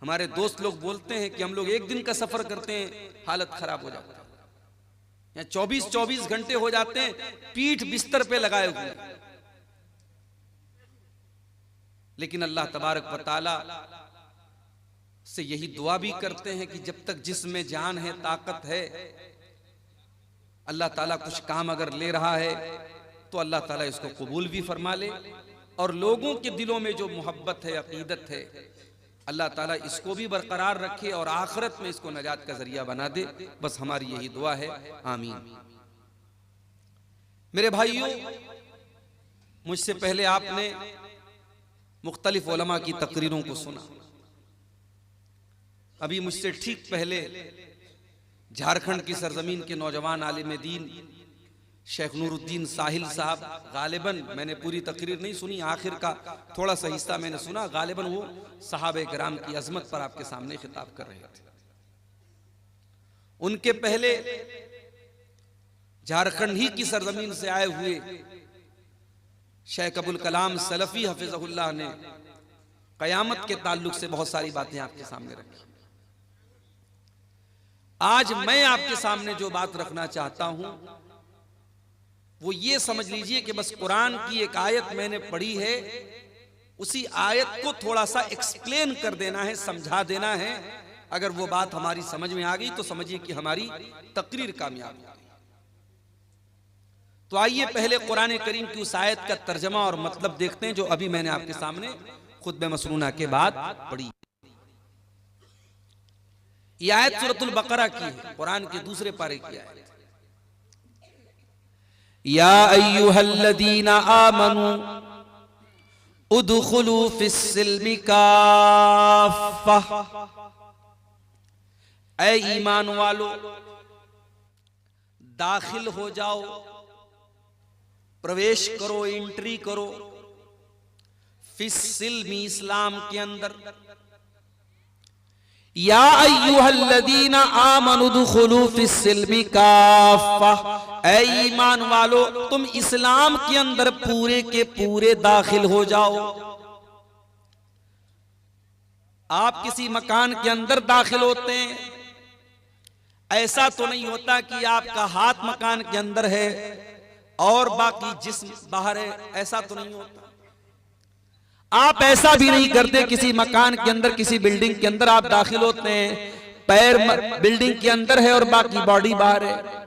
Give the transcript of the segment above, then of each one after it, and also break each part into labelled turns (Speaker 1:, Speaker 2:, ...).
Speaker 1: हमारे दोस्त लोग बोलते हैं कि हम लोग एक दिन का सफर करते हैं, हालत खराब हो जाती है, या 24-24 घंटे हो जाते हैं पीठ बिस्तर पे लगाए हुए। लेकिन अल्लाह तबारक व तआला से यही दुआ भी करते हैं कि जब तक जिस्म में जान है, ताकत है, अल्लाह ताला कुछ काम अगर ले रहा है तो अल्लाह ताला इसको कबूल भी फरमा ले, और लोगों के दिलों में जो मोहब्बत है, अकीदत है, अल्लाह ताला इसको भी बरकरार रखे और आखिरत में इसको नजात का जरिया बना दे। बस हमारी यही दुआ है, आमीन। मेरे भाइयों, मुझसे पहले आपने मुख्तलिफ उलमा की तकरीरों को सुना। अभी मुझसे ठीक पहले झारखंड की सरजमीन के नौजवान आलिम दीन शेख नूरुद्दीन साहिल साहब, गालिबन मैंने पूरी तकरीर नहीं सुनी, आखिर का थोड़ा सा हिस्सा मैंने सुना, गालिबन वो सहाबे किराम की अजमत पर आपके सामने खिताब कर रहे थे। उनके पहले झारखंड ही की सरजमीन से आए हुए शेख अबुल कलाम सलफी हफिज़हुल्लाह ने कयामत के ताल्लुक से बहुत सारी बातें आपके सामने रखी। आज मैं आपके सामने जो बात रखना चाहता हूं वो ये समझ लीजिए कि बस कुरान की एक आयत मैंने पढ़ी है, उसी आयत को थोड़ा सा एक्सप्लेन कर देना है, समझा देना है। अगर वो बात हमारी समझ में आ गई तो समझिए कि हमारी तकरीर कामयाब हो गई। तो आइए पहले कुरान करीम की उस आयत का तर्जमा और मतलब देखते हैं जो अभी मैंने आपके सामने खुतबे मसनूना के बाद पढ़ी। यह आयत सूरतुल बकरा की है, कुरान के दूसरे पारे की आयत। या अय्युहल्लज़ीना आमनू उदखुलू फिस्सिल्मि काफ़्फ़ा, ऐ ईमान वालो दाखिल हो जाओ, प्रवेश करो, एंट्री करो, फिस्सिल्मि इस्लाम के अंदर। या अय्युहल्लज़ीना आमनू उदखुलू फिस्सिल्मि काफ़्फ़ा, ऐ ईमान वालो तुम इस्लाम के अंदर पूरे के पूरे दाखिल हो जाओ। आप किसी मकान के अंदर दाखिल होते हैं, ऐसा तो नहीं होता कि आपका हाथ मकान के अंदर है और बाकी जिस्म बाहर है, ऐसा तो नहीं होता। आप ऐसा भी नहीं करते किसी मकान के अंदर, किसी बिल्डिंग के अंदर आप दाखिल होते हैं, पैर बिल्डिंग के अंदर है और बाकी बॉडी बाहर है।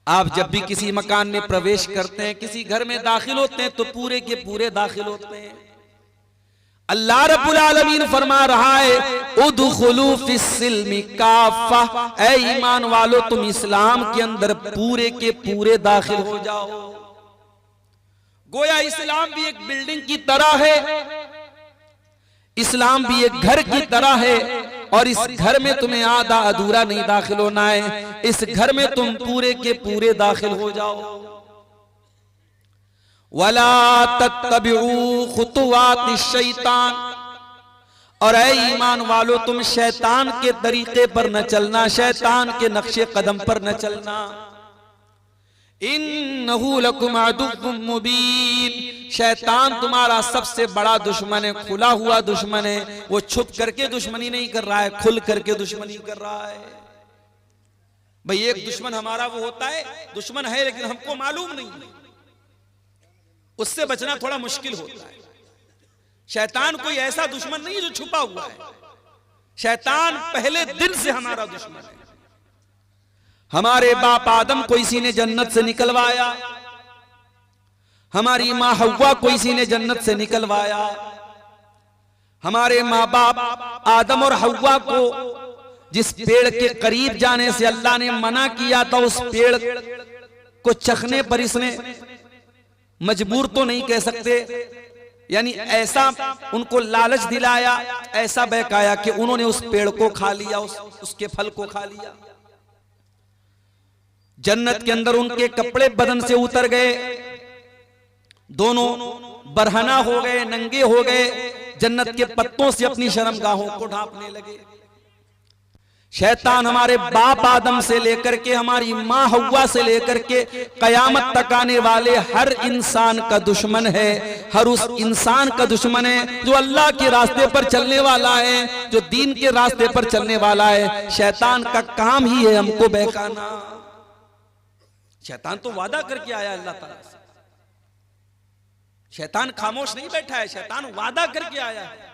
Speaker 1: आप जब भी किसी मकान में प्रवेश करते हैं, किसी घर में दाखिल होते हैं तो पूरे के पूरे दाखिल होते हैं। अल्लाह रब्बुल आलमीन फरमा रहा है उदखुलू फिस्सिल्मि काफ़्फ़ा, ऐ ईमान वालो तुम इस्लाम के अंदर पूरे के पूरे दाखिल हो जाओ। गोया इस्लाम भी एक बिल्डिंग की तरह है, इस्लाम भी एक घर की तरह है, और इस घर में तुम्हें आधा अधूरा नहीं दाखिल होना है, इस घर में तुम पूरे के पूरे दाखिल हो जाओ। वला तत्तबिउ खुतुवातिश शैतान, और ऐ ईमान वालो तुम शैतान के तरीके पर न चलना, शैतान के नक्शे कदम पर न चलना। इन्नहु लकुम अदुव्वुम मुबीन, शैतान तुम्हारा सबसे बड़ा दुश्मन है, खुला हुआ दुश्मन है। वो छुप करके दुश्मनी नहीं कर रहा है, खुल करके दुश्मनी कर रहा है। भाई एक दुश्मन हमारा वो होता है, दुश्मन है लेकिन हमको मालूम नहीं है, उससे बचना थोड़ा मुश्किल होता है। शैतान कोई ऐसा दुश्मन नहीं है जो छुपा हुआ है, शैतान पहले दिन से हमारा दुश्मन है। हमारे बाप आदम को इसी ने जन्नत से निकलवाया, हमारी मां हव्वा को इसी ने जन्नत से निकलवाया। हमारे माँ बाप आदम और हव्वा को जिस पेड़ के करीब जाने से अल्लाह ने मना किया था, उस पेड़ को चखने पर इसने मजबूर तो नहीं कह सकते, यानी ऐसा उनको लालच दिलाया, ऐसा बहकाया कि उन्होंने उस पेड़ को खा लिया, उसके फल को खा लिया। जन्नत के अंदर उनके कपड़े बदन से उतर गए, दोनों बरहना हो गए, नंगे हो गए, जन्नत के पत्तों से अपनी शर्मगाहों को ढांपने लगे। शैतान हमारे बाप आदम से लेकर के हमारी माँ हव्वा से लेकर के कयामत तक आने वाले हर इंसान का दुश्मन है। हर उस इंसान का दुश्मन है जो अल्लाह के रास्ते पर चलने वाला है, जो दीन के रास्ते पर चलने वाला है। शैतान का काम ही है हमको बहकाना। शैतान तो वादा करके आया अल्लाह ताला से। शैतान खामोश नहीं बैठा है, शैतान वादा करके आया है।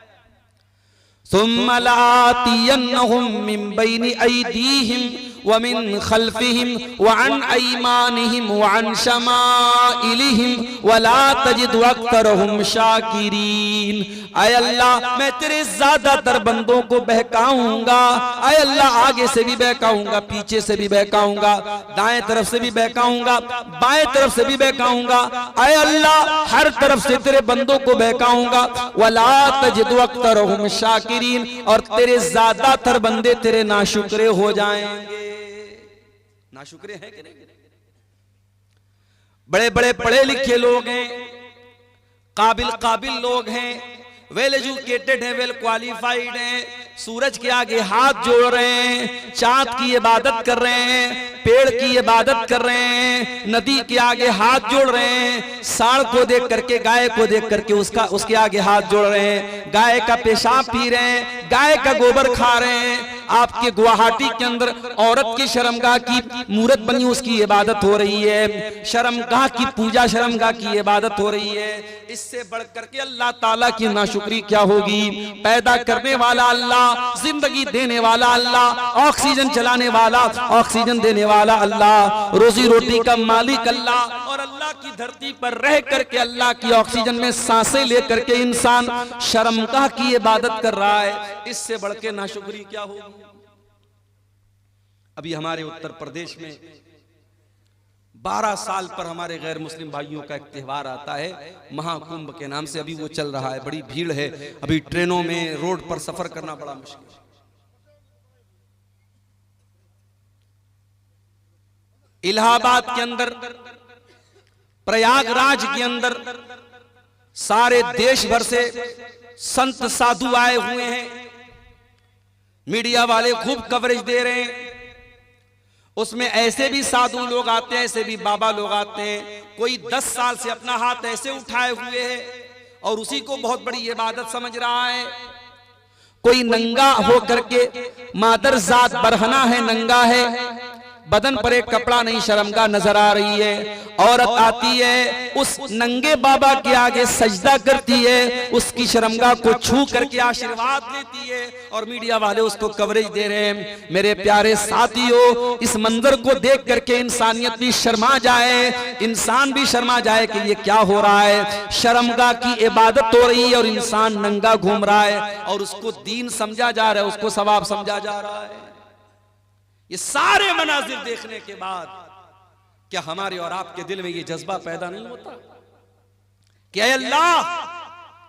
Speaker 1: सुम्मा लातियन्नहुम मिन बैनि ऐदीहिम व मिन खल्फिहिम व अन ऐमानिहिम व अन शमाइलिहिम व ला तजिदु अक्तरहुम शाकिरीन। आय अल्लाह, मैं तेरे ज्यादातर बंदों को बहकाऊंगा। आय अल्लाह, आगे से भी बहकाऊंगा, पीछे से भी बहकाऊंगा, दाएं तरफ से भी बहकाऊंगा, बाएं तरफ से भी बहकाऊंगा। आय अल्लाह, हर तरफ से तेरे बंदों को बहकाऊंगा। वला तजिदु अक्तरहुम शाकिरीन, और तेरे ज्यादातर बंदे तेरे नाशुक्रे हो जाएंगे। नाशुक्रे हैं कि नहीं? बड़े बड़े पढ़े लिखे लोग हैं, काबिल लोग हैं, वेल एजुकेटेड हैं, वेल क्वालिफाइड हैं, सूरज के आगे हाथ जोड़ रहे हैं, चांद की इबादत कर रहे हैं, पेड़ की इबादत कर रहे हैं, नदी के आगे हाथ जोड़ रहे हैं, सांड को देख करके, गाय को देख करके उसके आगे हाथ जोड़ रहे हैं, गाय का पेशाब पी रहे हैं, गाय का गोबर खा रहे हैं। आपके गुवाहाटी के अंदर औरत की शर्मगाह की मूर्त बनी, उसकी इबादत हो रही है, शर्मगाह की पूजा, शर्मगाह की इबादत हो रही है। इससे बढ़ करके अल्लाह ताला की नाशुक्री क्या होगी? पैदा करने वाला अल्लाह, जिंदगी देने वाला अल्लाह, ऑक्सीजन चलाने वाला, ऑक्सीजन देने वाला अल्लाह, रोजी रोटी का मालिक अल्लाह, और अल्लाह की धरती पर रह करके अल्लाह की ऑक्सीजन में सांसें लेकर के इंसान शर्मगाह की इबादत कर रहा है। इससे बढ़ के नाशुक्री क्या होगी? अभी हमारे उत्तर प्रदेश में 12 साल पर हमारे गैर मुस्लिम भाइयों का एक त्योहार आता है, महाकुंभ के नाम से। अभी वो चल रहा है, बड़ी भीड़ है, अभी ट्रेनों में, रोड पर सफर करना बड़ा मुश्किल है। इलाहाबाद के अंदर, प्रयागराज के अंदर सारे देश भर से संत साधु आए हुए हैं। मीडिया वाले खूब कवरेज दे रहे हैं। उसमें ऐसे भी साधु लोग आते हैं, ऐसे भी बाबा लोग आते हैं। कोई 10 साल से अपना हाथ ऐसे उठाए हुए है और उसी को बहुत बड़ी इबादत समझ रहा है। कोई नंगा हो करके, मादर जात बरहना है, नंगा है, बदन पर एक कपड़ा नहीं, शर्मगाह नजर आ रही है। औरत आती है, उस नंगे बाबा के आगे सजदा करती है, उसकी शर्मगाह को छू करके आशीर्वाद लेती है, और मीडिया वाले उसको कवरेज दे रहे हैं। मेरे प्यारे साथियों, इस मंजर को देख करके इंसानियत भी शर्मा जाए, इंसान भी शर्मा जाए कि ये क्या हो रहा है। शर्मगाह की इबादत हो रही है और इंसान नंगा घूम रहा है, और उसको दीन समझा जा रहा है, उसको सवाब समझा जा रहा है। ये सारे मनाजिर देखने के बाद क्या हमारे और आपके दिल में ये जज्बा पैदा नहीं होता कि ऐ अल्लाह,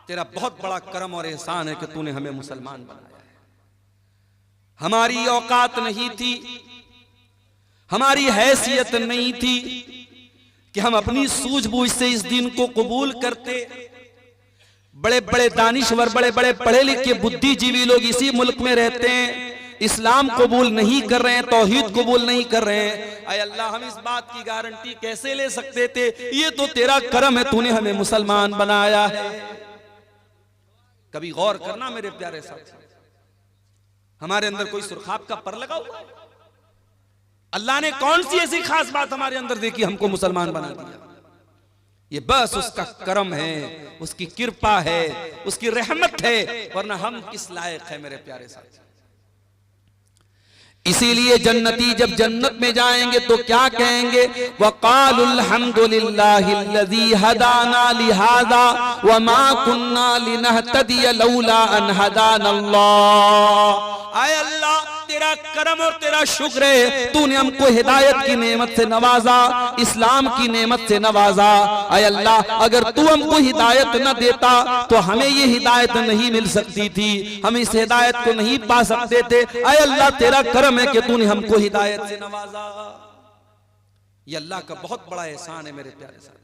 Speaker 1: तेरा बहुत बड़ा करम और एहसान है कि तूने हमें मुसलमान बनाया है। हमारी औकात नहीं थी, हमारी हैसियत नहीं थी कि हम अपनी सूझबूझ से इस दिन को कबूल करते। बड़े बड़े दानिश्वर, बड़े बड़े पढ़े लिखे बुद्धिजीवी लोग इसी मुल्क में रहते हैं, इस्लाम कबूल नहीं कर रहे हैं, तौहीद कबूल नहीं कर रहे हैं। ऐ अल्लाह, हम इस बात की गारंटी कैसे ले सकते थे? ये तो तेरा करम है, तूने हमें मुसलमान बनाया है। कभी गौर करना मेरे प्यारे साथी, हमारे अंदर कोई सुरखाब का पर लगा हुआ? अल्लाह ने कौन सी ऐसी खास बात हमारे अंदर देखी, हमको मुसलमान बना दिया? ये बस उसका करम है, उसकी कृपा है, उसकी रहमत है, वरना हम किस लायक है मेरे प्यारे साथी। इसीलिए जन्नती जब जन्नत में जाएंगे तो क्या कहेंगे? वक़ालुल हम्दुलिल्लाहिल्लज़ी हदाना लिहाज़ा वमा कुन्ना लिनहतदिय लौला अन हदानल्लाह। आय अल्लाह, तेरा करम और तेरा शुक्र है, तूने हमको हिदायत की नेमत से नवाजा, इस्लाम की नेमत से नवाजा। आय अल्लाह, अगर तू हमको हिदायत न देता तो हमें ये हिदायत नहीं मिल सकती थी, हम इस हिदायत को नहीं पा सकते थे। आय अल्लाह, तेरा करम है कि तूने हमको हिदायत से नवाजा। ये अल्लाह का बहुत बड़ा एहसान है मेरे प्यारे साथी।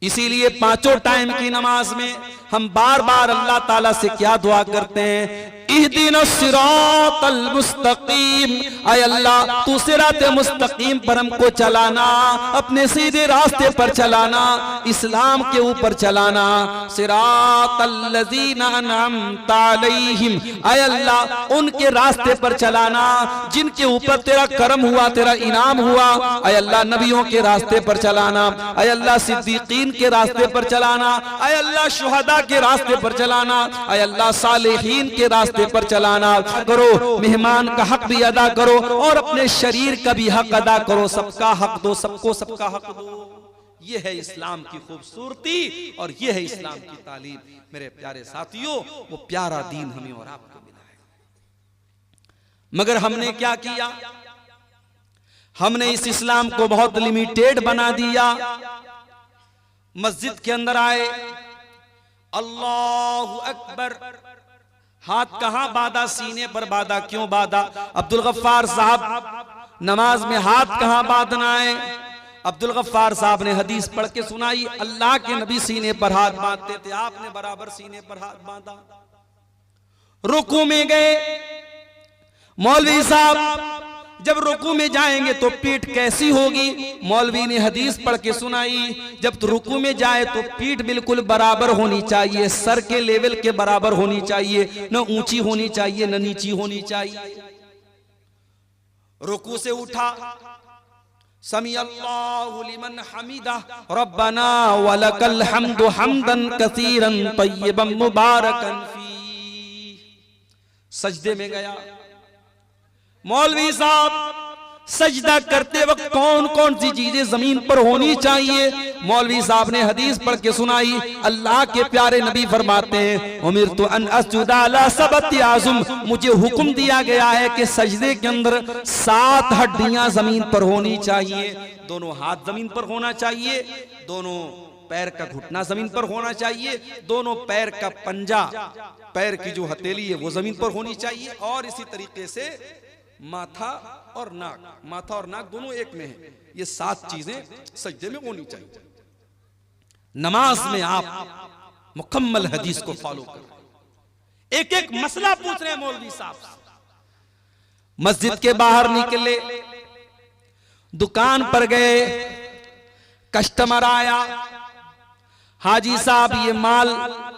Speaker 1: इसीलिए 5 टाइम की नमाज में हम बार बार अल्लाह ताला से क्या दुआ करते हैं? इहदिना सिरातल मुस्तकीम, ऐ अल्लाह तू सिरात मुस्तकीम पर हमको चलाना, अपने सीधे रास्ते पर चलाना, इस्लाम के ऊपर चलाना। सिरातल लज़ीना अनअमता अलैहिम, ऐ अल्लाह उनके रास्ते पर चलाना जिनके ऊपर तेरा करम हुआ, तेरा इनाम हुआ। ऐ अल्लाह नबियों के रास्ते पर चलाना, ऐ अल्लाह सिद्दीकीन के रास्ते पर चलाना, ऐ अल्लाह शुहदा के रास्ते पर चलाना, ऐ अल्लाह सालिहीन के रास्ते पर चलाना करो। मेहमान का हक भी अदा करो और अपने शरीर का भी हक अदा करो। सबका हक दो, सबको सबका हक दो। ये है इस्लाम की खूबसूरती और ये है इस्लाम की तालीम। मेरे प्यारे साथियों, वो प्यारा दीन हमें और आपको मिला है, मगर हमने क्या किया? हमने इस इस्लाम को बहुत लिमिटेड बना दिया। मस्जिद के अंदर आए, अल्लाहु अकबर, हाथ कहां बांधा? सीने पर बांधा। क्यों बांधा? अब्दुल गफ्फार साहब नमाज में हाथ कहां बांधना है? अब्दुल गफ्फार साहब ने हदीस पढ़ के सुनाई, अल्लाह के नबी सीने पर हाथ बांधते थे, आपने बराबर सीने पर हाथ बांधा। रुकू में गए, मौलवी साहब जब रुकू में जाएंगे तो पीठ कैसी होगी? मौलवी ने हदीस पढ़ के सुनाई, जब तो रुकू में जाए तो पीठ बिल्कुल बराबर होनी चाहिए, सर के लेवल के बराबर होनी चाहिए, न ऊंची होनी चाहिए न नीची होनी चाहिए। रुकू से उठा, समी अल्लाहु लिमन हमीदा रब्बना वलकल हम्दु हम्दन कसीरन तय्यबन मुबारकन फी। सजदे में गया। मौलवी साहब सजदा करते वक्त कौन कौन सी चीजें जमीन पर होनी चाहिए? मौलवी साहब ने हदीस पढ़ के सुनाई, अल्लाह के प्यारे नबी फरमाते हैं, उमिरतु अन अस्जुदा अला सबती आज़ुम, मुझे हुक्म दिया गया है कि सजदे के अंदर 7 हड्डियां जमीन पर होनी चाहिए। दोनों हाथ जमीन पर होना चाहिए, दोनों पैर का घुटना जमीन पर होना चाहिए, दोनों पैर का पंजा, पैर की जो हथेली है वो जमीन पर होनी चाहिए, और इसी तरीके से माथा और नाक, माथा और नाक दोनों एक में है। ये 7 चीजें सजदे में होनी चाहिए। नमाज में आप मुकम्मल हदीस को फॉलो करें। एक एक मसला पूछ रहे हैं मौलवी साहब। मस्जिद के बाहर निकले, दुकान पर गए, कस्टमर आया, हाजी साहब ये माल,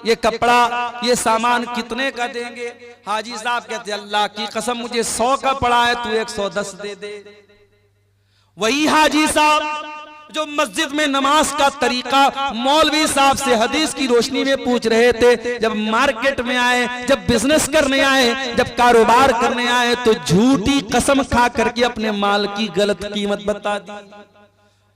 Speaker 1: ये कपड़ा, ये सामान कितने का देंगे? हाजी साहब कहते अल्लाह की कसम मुझे 100 का पड़ा है, तू 110 दे दे। वही हाजी साहब जो मस्जिद में नमाज का तरीका मौलवी साहब से हदीस की रोशनी में पूछ रहे थे, जब मार्केट में आए, जब बिजनेस करने आए, जब कारोबार करने आए, तो झूठी कसम खा करके अपने माल की गलत कीमत बता दी।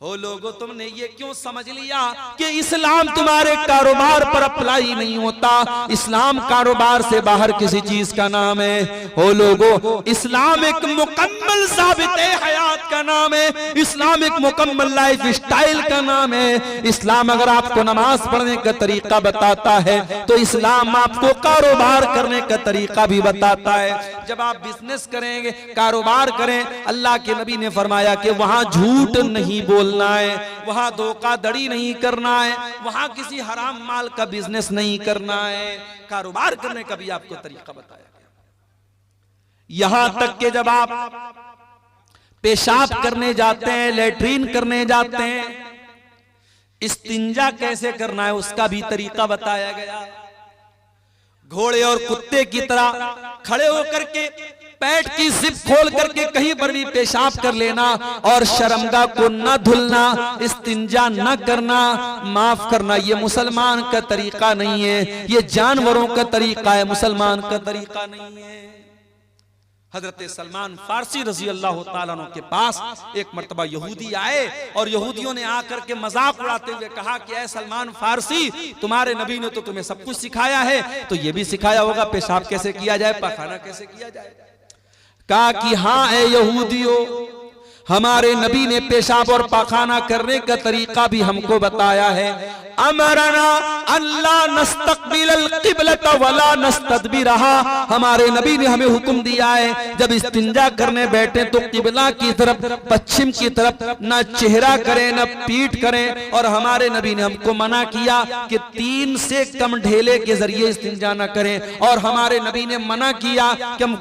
Speaker 1: ओ लोगों, तुमने ये क्यों समझ लिया कि इस्लाम तुम्हारे कारोबार पर अप्लाई नहीं होता? इस्लाम कारोबार से बाहर किसी चीज का नाम है। ओ लोगों, इस्लाम एक मुकम्मल साबित हयात का नाम है, इस्लाम एक मुकम्मल लाइफ स्टाइल का नाम है। इस्लाम अगर आपको नमाज पढ़ने का तरीका बताता है तो इस्लाम आपको कारोबार करने का तरीका भी बताता है। जब आप बिजनेस करेंगे, कारोबार करें, अल्लाह के नबी ने फरमाया कि वहां झूठ नहीं बोलना है, वहां धोखाधड़ी नहीं करना है, वहां किसी हराम माल का बिजनेस नहीं करना है। कारोबार करने का भी आपको तरीका बताया गया। यहां तक कि जब आप पेशाब करने जाते हैं, लेटरीन करने जाते हैं, इस्तिंजा कैसे करना है उसका भी तरीका बताया गया। घोड़े और कुत्ते की तरह खड़े होकर के पेट की जिप खोल करके कहीं पर भी पेशाब कर लेना और शर्मगाह को न धुलना, इस्तिंजा न करना, माफ करना, ये मुसलमान का तरीका नहीं है, ये जानवरों का तरीका है, मुसलमान का तरीका नहीं है। हजरत सलमान फारसी रजी अल्लाह ताला अन्हु के पास एक मर्तबा यहूदी आए और यहूदियों ने आकर के मजाक उड़ाते हुए कहा कि ऐ सलमान फारसी, तुम्हारे नबी ने तो तुम्हें सब कुछ सिखाया है, तो ये भी सिखाया होगा पेशाब कैसे किया जाए, पाखाना कैसे किया जाए। कहा कि हाँ ए यहूदियों, हमारे नबी ने पेशाब और पाखाना करने का तरीका भी हमको बताया है। अमरना अल्लाह नस्तकबिल क़िबलत वला नस्तदबिरहा, हमारे नबी ने हमें हुक्म दिया है जब इस्तिंजा करने बैठे तो किबला की तरफ, पश्चिम की तरफ ना चेहरा करें ना पीठ करें। और हमारे नबी ने हमको मना किया कि 3 से कम ढेले के जरिए इस्तिंजा ना करें। और हमारे नबी ने मना किया कि हम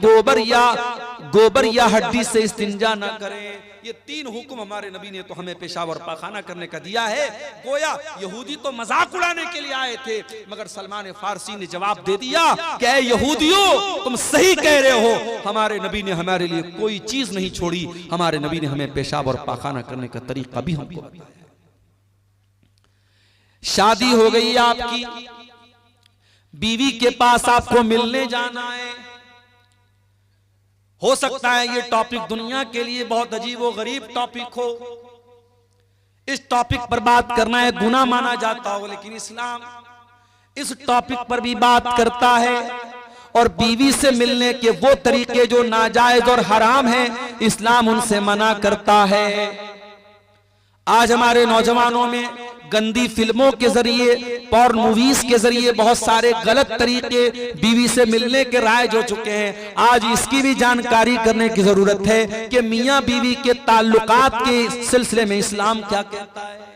Speaker 1: गोबर या हड्डी से इस्तिंजा ना करें। ये 3 हुक्म हमारे नबी ने तो हमें पेशाब और पाखाना करने का दिया है। गोया यहूदी तो मजाक उड़ाने के लिए आए थे, मगर सलमान फारसी ने जवाब दे दिया कि ऐ यहूदियों, तुम सही कह रहे हो, हमारे नबी ने हमारे लिए कोई चीज नहीं छोड़ी। हमारे नबी ने हमें पेशाब और पाखाना करने का तरीका भी हमको बताया। शादी हो गई आपकी, बीवी के पास आपको मिलने जाना है। हो सकता है ये टॉपिक दुनिया के लिए बहुत अजीब व गरीब टॉपिक हो, इस टॉपिक पर बात करना है गुनाह माना जाता हो, लेकिन इस्लाम इस टॉपिक पर भी बात करता है। और बीवी से मिलने के वो तरीके जो नाजायज और हराम हैं, इस्लाम उनसे मना करता है। आज हमारे नौजवानों में गंदी फिल्मों के जरिए, पॉर्न मूवीज के जरिए बहुत सारे गलत तरीके बीवी से मिलने के राइज हो चुके हैं। आज इसकी भी जानकारी करने की जरूरत है कि मियां बीवी के ताल्लुकात के सिलसिले में इस्लाम क्या कहता है।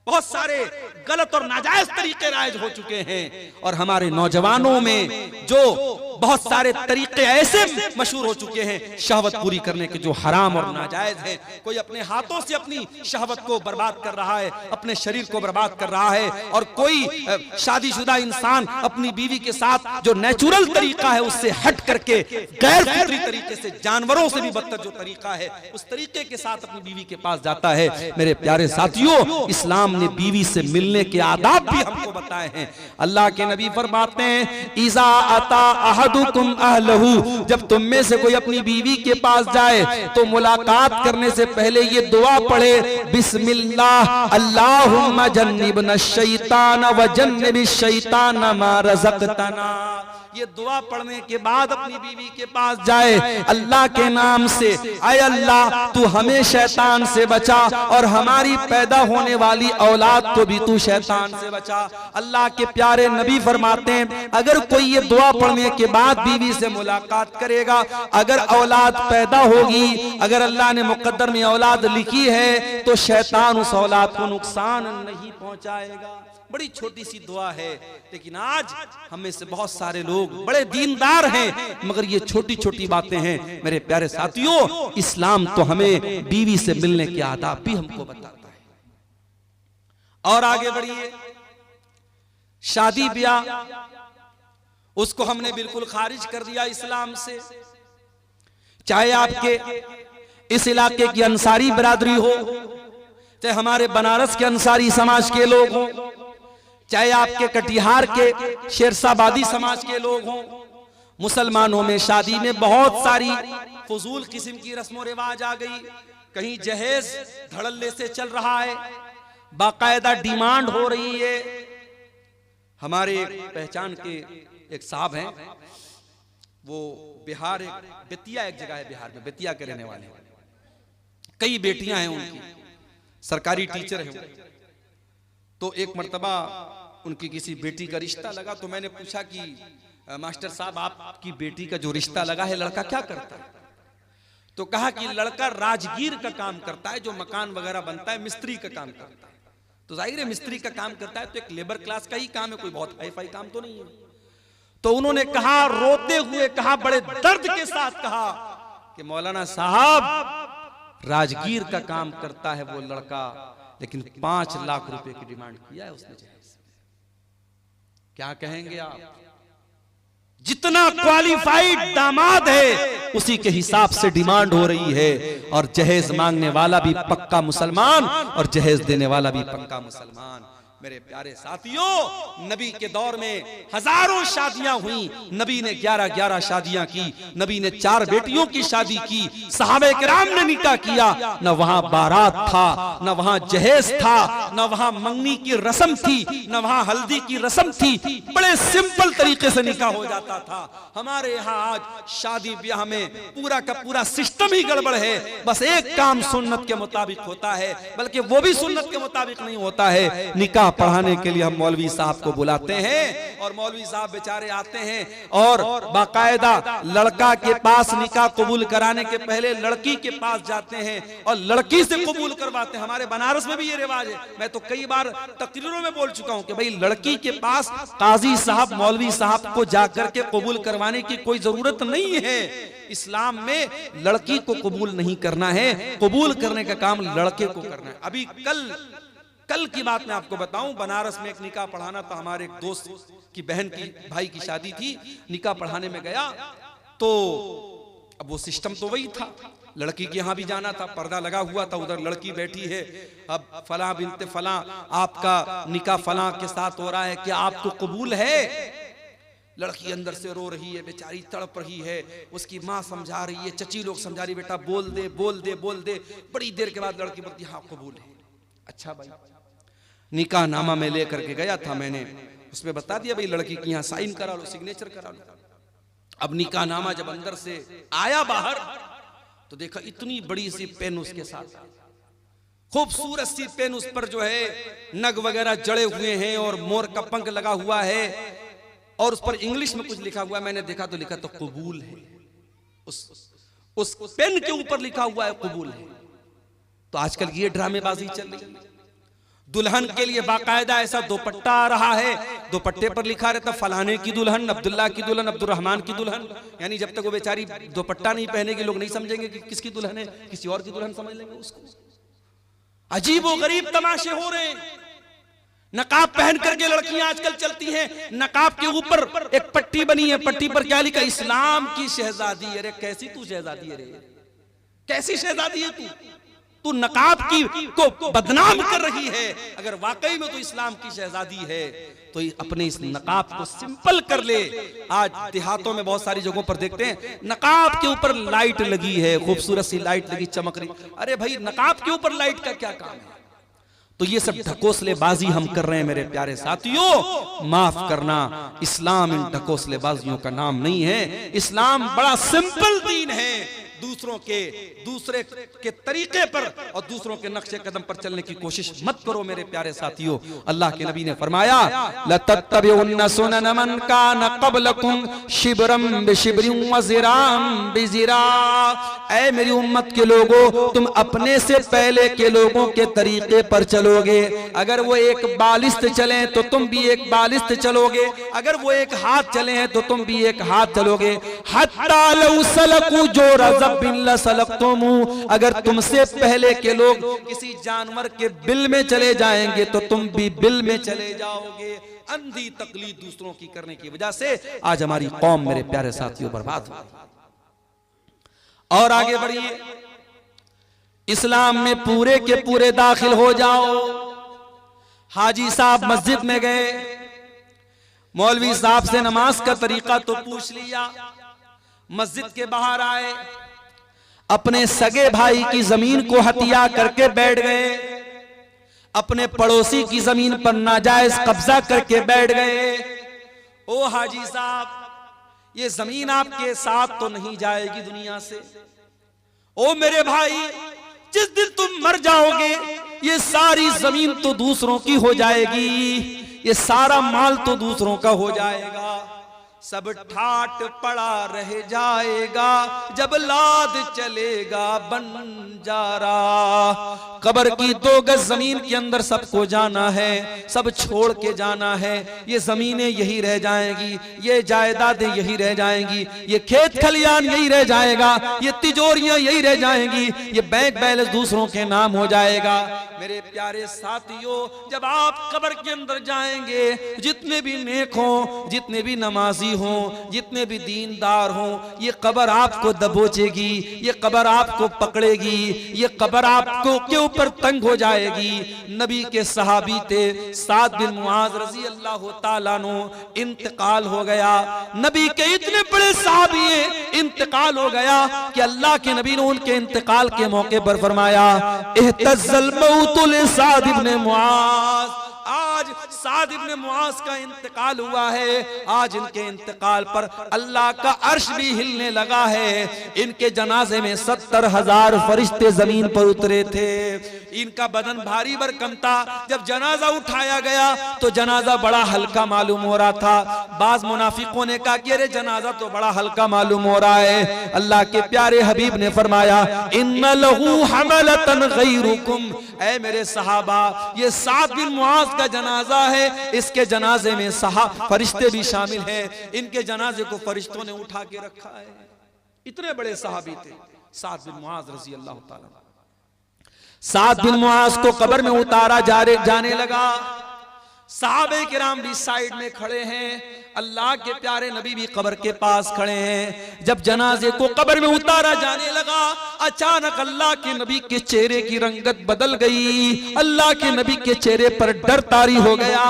Speaker 1: बहुत सारे गलत और नाजायज तरीके राइज हो चुके हैं और हमारे नौजवानों में जो बहुत सारे तरीके ऐसे मशहूर हो चुके हैं शहवत पूरी करने के जो हराम और नाजायज है। कोई अपने हाथों से अपनी शहवत को बर्बाद कर रहा है, अपने शरीर को बर्बाद कर रहा है, और कोई शादीशुदा इंसान अपनी बीवी के साथ जो नेचुरल तरीका है उससे हट करके गैर फितरी तरीके से, जानवरों से भी बदतर जो तरीका है, उस तरीके के साथ अपनी बीवी के पास जाता है। मेरे प्यारे साथियों, इस्लाम ने बीवी से मिलने के आदाब भी हमको बताए हैं। अल्लाह के नबी फरमाते हैं, इज़ा अता अहदुकुम अहलहु, जब तुम में से कोई अपनी बीवी के पास जाए तो मुलाकात करने से पहले ये दुआ पढ़े, बिस्मिल्लाह अल्लाहुम्मा जन्निबना शैतान व जन्निबिश शैतान मा रज़क़तना। ये दुआ पढ़ने के बाद अपनी बीवी के पास जाए अल्लाह के नाम से, ऐ अल्लाह तू हमें शैतान से बचा और हमारी पैदा होने वाली औलाद को भी तू शैतान से बचा। अल्लाह के प्यारे नबी फरमाते हैं, अगर कोई ये दुआ पढ़ने के बाद बीवी से मुलाकात करेगा, अगर औलाद पैदा होगी, अगर अल्लाह ने मुकद्दर में औलाद लिखी है, तो शैतान उस औलाद को नुकसान नहीं पहुंचाएगा। बड़ी छोटी सी दुआ है, लेकिन आज हमें से बहुत सारे लोग बड़े दीनदार हैं, मगर ये छोटी छोटी बातें हैं। मेरे प्यारे साथियों, इस्लाम तो हमें बीवी से मिलने के आदाब भी हमको बताता है। और आगे बढ़िए, शादी ब्याह उसको हमने बिल्कुल खारिज कर दिया इस्लाम से। चाहे आपके इस इलाके की अंसारी बिरादरी हो, चाहे हमारे बनारस के अंसारी समाज के लोग हों, चाहे आपके कटिहार के शेरशाबादी समाज के लोग हों, मुसलमानों में शादी में बहुत सारी फजूल किस्म की रस्मों रिवाज आ गई। कहीं जहेज धड़ल्ले से चल रहा है, बाकायदा डिमांड हो रही है। हमारे पहचान के एक साहब हैं, वो बिहार, एक बेतिया एक जगह है बिहार में, बेतिया के रहने वाले, कई बेटियां हैं उनकी, सरकारी टीचर हैं। तो एक मर्तबा उनकी किसी बेटी का रिश्ता लगा, तो मैंने पूछा कि मास्टर साहब आपकी बेटी का जो रिश्ता लगा है लड़का क्या करता है? तो कहा कि लड़का राजगीर का काम करता है, जो मकान वगैरह बनता है मिस्त्री का काम करता है। तो जाहिर है मिस्त्री का काम करता है तो एक लेबर क्लास का ही काम है, कोई बहुत हाई फाई काम तो नहीं है। तो उन्होंने कहा, रोते हुए कहा, बड़े दर्द के साथ कहा कि मौलाना साहब राजगीर का काम करता है वो लड़का, लेकिन 5 लाख रुपए की डिमांड किया है उसने जहेज। क्या कहेंगे आप? जितना क्वालिफाइड दामाद है उसी के हिसाब से डिमांड हो रही है, और जहेज मांगने वाला भी पक्का मुसलमान और जहेज देने वाला भी पक्का मुसलमान। मेरे प्यारे साथियों, नबी के दौर में हजारों शादियां हुई, नबी ने 11-11 शादियां की, नबी ने 4 बेटियों की शादी की, सहाबे किराम ने निकाह किया, न वहां बारात था, न वहां जहेज था, न वहां मंगनी की रस्म थी, न वहां हल्दी की रस्म थी, बड़े सिंपल तरीके से निकाह हो जाता था। हमारे यहाँ आज शादी ब्याह में पूरा का पूरा सिस्टम ही गड़बड़ है, बस एक काम सुन्नत के मुताबिक होता है, बल्कि वो भी सुन्नत के मुताबिक नहीं होता है। निकाह पढ़ाने के लिए हम मौलवी साहब को बुलाते हैं और मौलवी साहब बेचारे आते हैं और बाकायदा लड़का के पास निकाह कबूल कराने के पहले लड़की के पास जाते हैं और लड़की से कबूल करवाते हैं। हमारे बनारस में भी ये रिवाज है, मैं तो कई बार तकरीरों में बोल चुका हूं कि भाई लड़की के पास काजी साहब मौलवी साहब को जाकर के कबूल करवाने की कोई जरूरत नहीं है। इस्लाम में लड़की को कबूल नहीं करना है, कबूल करने का काम लड़के को करना है। अभी कल की बात मैं आपको बताऊं, बनारस में एक निकाह पढ़ाना था, हमारे एक दोस्त की बहन की भाई की शादी थी, निकाह पढ़ाने में गया तो अब वो सिस्टम तो वही था, लड़की के यहाँ भी जाना था, पर्दा लगा हुआ था, उधर लड़की बैठी है, अब फलां बिनते फलां आपका निकाह फलां के साथ हो रहा है, क्या आपको कबूल है? लड़की अंदर से रो रही है, बेचारी तड़प रही है, उसकी माँ समझा रही है, चची लोग समझा रही, बेटा बोल दे बोल दे बोल दे। बड़ी देर के बाद लड़की बोलती हाँ कबूल है। अच्छा भाई, निकाह नामा में लेकर के गया था मैंने, उसमें बता दिया भाई लड़की की यहाँ साइन करा लो, सिग्नेचर करा लो। अब निकाह नामा जब अंदर से आया बाहर तो देखा इतनी बड़ी सी पेन उसके साथ, खूबसूरत सी पेन, उस पर जो है नग वगैरह जड़े हुए हैं और मोर का पंख लगा हुआ है और उस पर इंग्लिश में कुछ लिखा हुआ है। मैंने देखा तो लिखा तो कबूल है, उस पेन के ऊपर लिखा हुआ है कबूल है। तो आजकल ये ड्रामेबाजी चल रही है, दुल्हन के लिए बाकायदा ऐसा दुपट्टा आ रहा है, दुपट्टे पर लिखा रहता फलाने की दुल्हन, अब्दुल्ला की दुल्हन, अब्दुर्रहमान की दुल्हन, यानी जब तक वो बेचारी दुपट्टा नहीं पहनेगी लोग नहीं समझेंगे कि किसकी दुल्हन है, किसी और की दुल्हन समझ लेंगे उसको। अजीब व गरीब तमाशे हो रहे हैं। नकाब पहन करके लड़कियां आजकल चलती हैं, नकाब के ऊपर एक पट्टी बनी है, पट्टी पर क्या लिखा, इस्लाम की शहजादी। अरे कैसी तू शहजादी है रे, कैसी शहजादी है तू नकाब की को बदनाम कर रही है। अगर वाकई में तो इस्लाम की शहजादी है तो अपने इस नकाब को सिंपल कर ले। आज देहातों में बहुत सारी जगहों पर देखते हैं नकाब के ऊपर लाइट लगी है, खूबसूरत सी लाइट लगी चमक रही। अरे भाई नकाब के ऊपर लाइट का क्या काम है? तो ये सब ढकोसलेबाजी हम कर रहे हैं मेरे प्यारे साथियों, माफ करना, इस्लाम इन ढकोसलेबाजियों का नाम नहीं है। इस्लाम बड़ा सिंपल दीन है, दूसरे के तरीके पर और दूसरों के नक्शे कदम पर चलने की कोशिश मत करो मेरे प्यारे साथियों। अल्लाह के नबी ने फरमाया लतत्तबिउन्ना सुनन मन कान क़ब्लकुम शिब्रम बिशिब्रिन व ज़िराम बिज़िरा। ऐ मेरी उम्मत के लोगों, तुम अपने से पहले के लोगों के तरीके पर चलोगे। अगर वो एक बालिस्त चले तो तुम भी एक बालिस्त चलोगे, अगर वो एक हाथ चले हैं तो तुम भी एक हाथ चलोगे। हत्ता लौ सलकू जो रज़ब अगर तुमसे पहले के लोग किसी जानवर के बिल में चले जाएंगे तो तुम भी बिल में चले जाओगे। अंधी तकलीद दूसरों की करने की वजह से आज हमारी कौम मेरे प्यारे साथियों बर्बाद हो। और आगे बढ़िए, इस्लाम में पूरे के पूरे दाखिल हो जाओ। हाजी साहब मस्जिद में गए, मौलवी साहब से नमाज का तरीका तो पूछ लिया, मस्जिद के बाहर आए, अपने सगे भाई की जमीन को हत्या करके बैठ गए, अपने पड़ोसी की जमीन पर नाजायज कब्जा करके बैठ गए। ओ हाजी साहब, ये जमीन आपके साथ तो नहीं जाएगी दुनिया से। ओ मेरे भाई, जिस दिन तुम मर जाओगे ये सारी जमीन तो दूसरों की हो जाएगी, ये सारा माल तो दूसरों का हो जाएगा, सब ठाट पड़ा रह जाएगा जब लाद चलेगा बंजारा। कब्र की 2 गज जमीन के अंदर सबको जाना है, सब छोड़ के जाना है। ये जमीनें यही रह जाएंगी, ये जायदादें यही रह जाएंगी, ये खेत खलियान यही रह जाएगा, ये तिजोरियां यही रह जाएंगी, ये बैंक बैलेंस दूसरों के नाम हो जाएगा। मेरे प्यारे साथियों, जब आप कब्र के अंदर जाएंगे, जितने भी नेक हो, जितने भी नमाजी हों, जितने भी दीनदार हों, ये कब्र आपको दबोचेगी, ये कब्र आपको पकड़ेगी, ये कब्र आपको के ऊपर तंग हो जाएगी। नबी के सहाबी थे साद बिन मुआज रजी अल्लाह तआला अन्हु, इंतकाल हो गया। नबी के इतने बड़े सहाबी इंतकाल हो गया कि अल्लाह के नबी ने उनके इंतकाल के मौके पर फरमाया, इhtazal मौतु li साद इब्न मुआज। आज साद इब्न मुआज का इंतकाल हुआ है। आज इनके इंतकाल पर अल्लाह का अर्श भी हिलने लगा है। इनके जनाजे में 70,000 फरिश्ते जमीन पर उतरे थे। इनका बदन भारी भरकम था। जब जनाजा उठाया गया तो जनाजा बड़ा हल्का मालूम हो रहा था। बाज मुनाफिकों ने कहा कि अरे जनाजा तो बड़ा हल्का मालूम हो रहा है। अल्लाह के प्यारे हबीब ने फरमाया, इन्ना लहू हमलतन गैरुकुम, ऐ मेरे सहाबा, ये साद बिन मुआज का जनाजा है, इसके जनाजे में फरिश्ते भी शामिल हैं। इनके जनाजे को फरिश्तों ने उठा के रखा है। इतने बड़े सहाबी थे साद बिन मुआज रजी अल्लाह तआला। साद बिन मुआज को कब्र में उतारा जाने लगा। सहाबे किराम भी साइड में खड़े हैं, अल्लाह के प्यारे नबी भी कब्र के पास खड़े हैं। जब जनाजे को कब्र में उतारा जाने लगा, अचानक अल्लाह के नबी के चेहरे की रंगत बदल गई। अल्लाह के नबी के चेहरे पर डर तारी हो गया,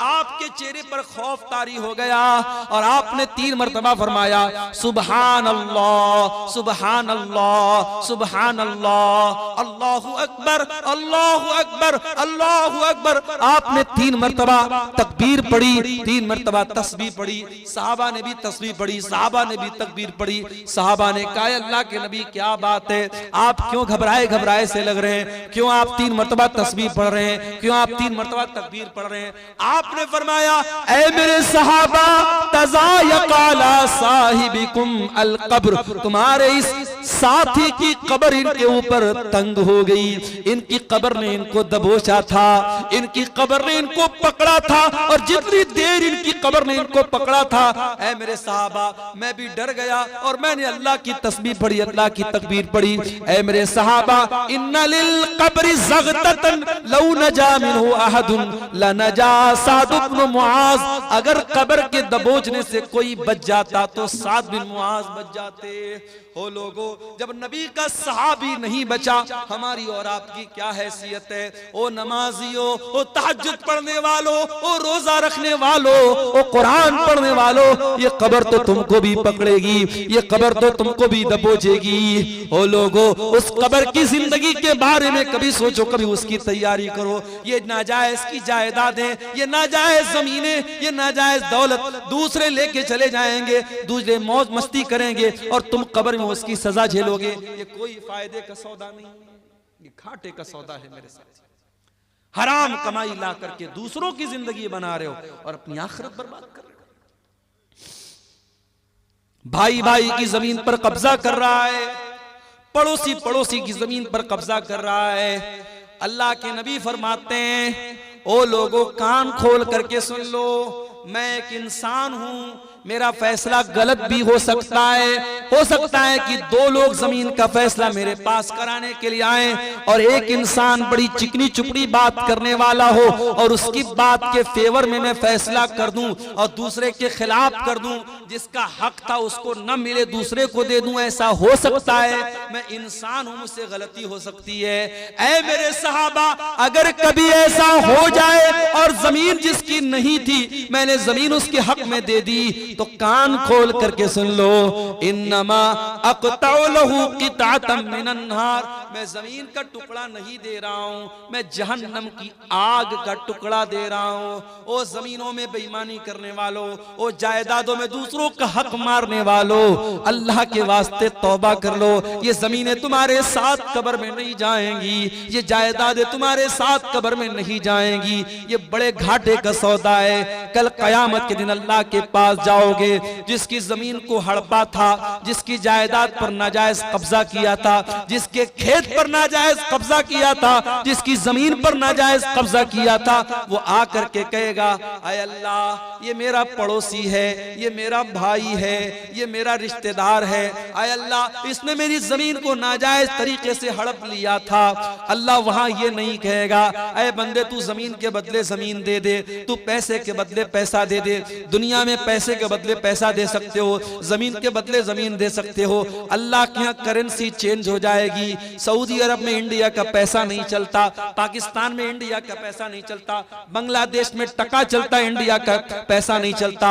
Speaker 1: आपके चेहरे पर खौफ तारी हो गया और आपने 3 मरतबा फरमाया, सुबहान अल्लाह, सुबहान अल्लाह, सुबहान अल्लाह, अल्लाहु अकबर, अल्लाहु अकबर, अल्लाहु अकबर। आपने 3 मरतबा तकबीर पढ़ी, 3 मरतबा तस्बीह पढ़ी। सहाबा ने भी तस्बीह पढ़ी, सहाबा ने भी तकबीर पढ़ी। सहाबा ने कहा, अल्लाह के नबी क्या बात है, आप क्यों घबराए से लग रहे हैं, क्यों आप 3 मरतबा तस्बीह पढ़ रहे हैं, क्यों आप 3 मरतबा तकबीर पढ़ रहे हैं। आपने फरमाया, ऐ मेरे सहाबा, तज़ायक़ाला साहिबिकुम अल कब्र, तुम्हारे इस साथी की कब्र इनके ऊपर तंग हो गई। इनकी कब्र ने इनको दबोचा था, इनकी कब्र ने इनको पकड़ा था और जितनी देर इनकी कब्र ने इनको पकड़ा था, ऐ मेरे सहाबा, मैं भी डर गया और मैंने अल्लाह की तस्बीह पढ़ी, अल्लाह की तकबीर पढ़ी। ऐ मेरे सहाबा, इन्ना लिल कब्रि ज़ग़ततन लौ नजा मिनहु अहदुन लनजा साद इब्न मुआज। अगर कब्र के दबोचने से कोई बच जाता तो साद बिन मुआज बच जाते। हो लोगो, जब नबी का सहाबी नहीं बचा, हमारी और आपकी क्या हैसियत है। ओ नमाजियों, ओ तहज्जुद पढ़ने वालों, ओ रोजा रखने वालों, ओ कुरान पढ़ने वालों, ये कब्र तो तुमको भी पकड़ेगी, ये कब्र तो तुमको भी दबोचेगी। ओ लोगो, उस कब्र की जिंदगी के बारे में कभी सोचो, कभी उसकी तैयारी करो। ये नाजायज की जायदादें, ये नाजायज जमीनें, ये नाजायज दौलत दूसरे लेके चले जाएंगे, दूसरे मौज मस्ती करेंगे और तुम कब्र में उसकी सजा झेलोगे। ये कोई फायदे का सौदा नहीं, ये घाटे का सौदा है मेरे साथ। हराम कमाई ला करके दूसरों की जिंदगी बना रहे हो और अपनी आखिरत बर्बाद कर रहे हो। भाई भाई की जमीन पर कब्जा कर रहा है, पड़ोसी पड़ोसी की जमीन पर कब्जा कर रहा है। अल्लाह के नबी फरमाते हैं, ओ लोगों, कान खोल करके सुन लो, मैं एक इंसान हूं, मेरा फैसला गलत भी हो सकता है। हो सकता है कि 2 लोग जमीन का फैसला मेरे पास कराने के लिए आए और एक इंसान बड़ी चिकनी चुपड़ी बात करने वाला हो और उसकी बात के फेवर में मैं फैसला कर दूं और दूसरे के खिलाफ कर दूं, जिसका हक था उसको न मिले दूसरे को दे दूं। ऐसा हो सकता है, मैं इंसान हूं, मुझसे गलती हो सकती है। ऐ मेरे सहाबा, अगर कभी ऐसा हो जाए और जमीन जिसकी नहीं थी मैंने जमीन उसके हक में दे दी, तो कान खोल करके सुन लो, इन्नमा अक़तउ लहू क़िताअतम मिनन नार, मैं जमीन का टुकड़ा नहीं दे रहा हूं, मैं जहन्नम की आग का टुकड़ा दे रहा हूं। ओ जमीनों में बेईमानी करने वालों, ओ जायदादों में दूसरों का हक मारने वालों, अल्लाह के वास्ते तौबा कर लो। ये जमीनें तुम्हारे साथ कब्र में नहीं जाएंगी, ये जायदादें तुम्हारे साथ कब्र में नहीं जाएंगी। ये बड़े घाटे का सौदा है। कल कयामत के दिन अल्लाह के पास जाओगे, जिसकी जमीन को हड़पा था, जिसकी जायदाद पर नाजायज कब्जा किया था, जिसके खेत पर नाजायज कब्जा किया था, जिसकी जमीन पर नाजायज कब्जा किया था, वो आकर के कहेगा, आय अल्लाह, ये मेरा पड़ोसी है, ये मेरा भाई है, ये मेरा रिश्तेदार है, आय अल्लाह, इसने मेरी जमीन को नाजायज तरीके से हड़प लिया था। अल्लाह वहां ये नहीं कहेगा, अय बंदे, तू जमीन के बदले जमीन दे दे, तू पैसे के बदले पैसा दे दे, दुनिया में पैसे के बदले पैसा दे सकते हो, जमीन के बदले जमीन दे सकते हो। अल्लाह के यहाँ करेंसी चेंज हो जाएगी। सऊदी अरब में इंडिया का पैसा नहीं चलता, पाकिस्तान में इंडिया का पैसा नहीं चलता, बांग्लादेश में टका चलता, इंडिया का पैसा नहीं चलता,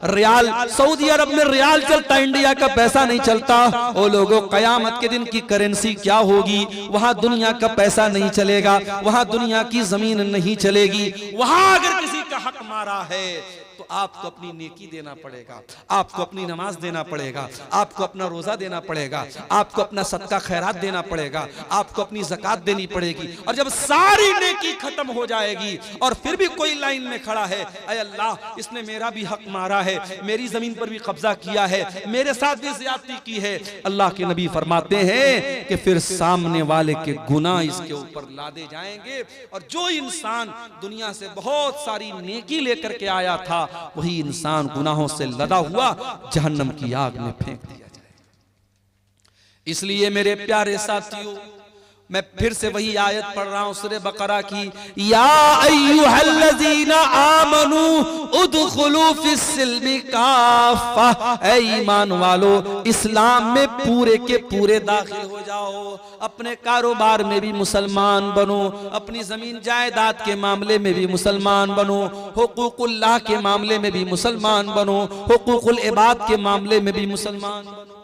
Speaker 1: रियाल सऊदी अरब में रियाल चलता, इंडिया का पैसा नहीं चलता। ओ लोगों, कयामत के दिन की करेंसी क्या होगी? वहां दुनिया का पैसा नहीं चलेगा, वहां दुनिया की जमीन नहीं चलेगी। वहां अगर किसी का हक मारा है तो आपको अपनी नेकी देना पड़ेगा, आपको अपनी नमाज देना पड़ेगा, आपको अपना रोजा देना पड़ेगा, आपको अपना सदका खैरात देना पड़ेगा, आपको अपनी ज़कात देनी पड़ेगी। और जब सारी नेकी खत्म हो जाएगी और फिर भी कोई लाइन में खड़ा है, अय अल्लाह इसने मेरा भी हक मारा है, मेरी जमीन पर भी कब्जा किया है, मेरे साथ भी ज्यादती की है, अल्लाह के नबी फरमाते हैं कि फिर सामने वाले के गुनाह इसके ऊपर लादे जाएंगे। और जो इंसान दुनिया से बहुत सारी नेकी लेकर के आया था, वही इंसान गुनाहों से लदा हुआ जहन्नम की आग में फेंक दिया जाए। इसलिए मेरे प्यारे साथियों, मैं फिर से वही आयत पढ़ रहा हूं सूरह बकरा की, या अय्युहल्लज़ीना आमनू उदखुलू फिस्सिल्मि काफ़ा, ऐ ईमान वालो इस्लाम में पूरे के पूरे दाखिल हो जाओ। अपने कारोबार में भी मुसलमान बनो, अपनी जमीन जायदाद के मामले में भी मुसलमान बनो, हुकूकुल्लाह के मामले में भी मुसलमान बनो, हुकूकुल इबाद के मामले में भी मुसलमान बनो।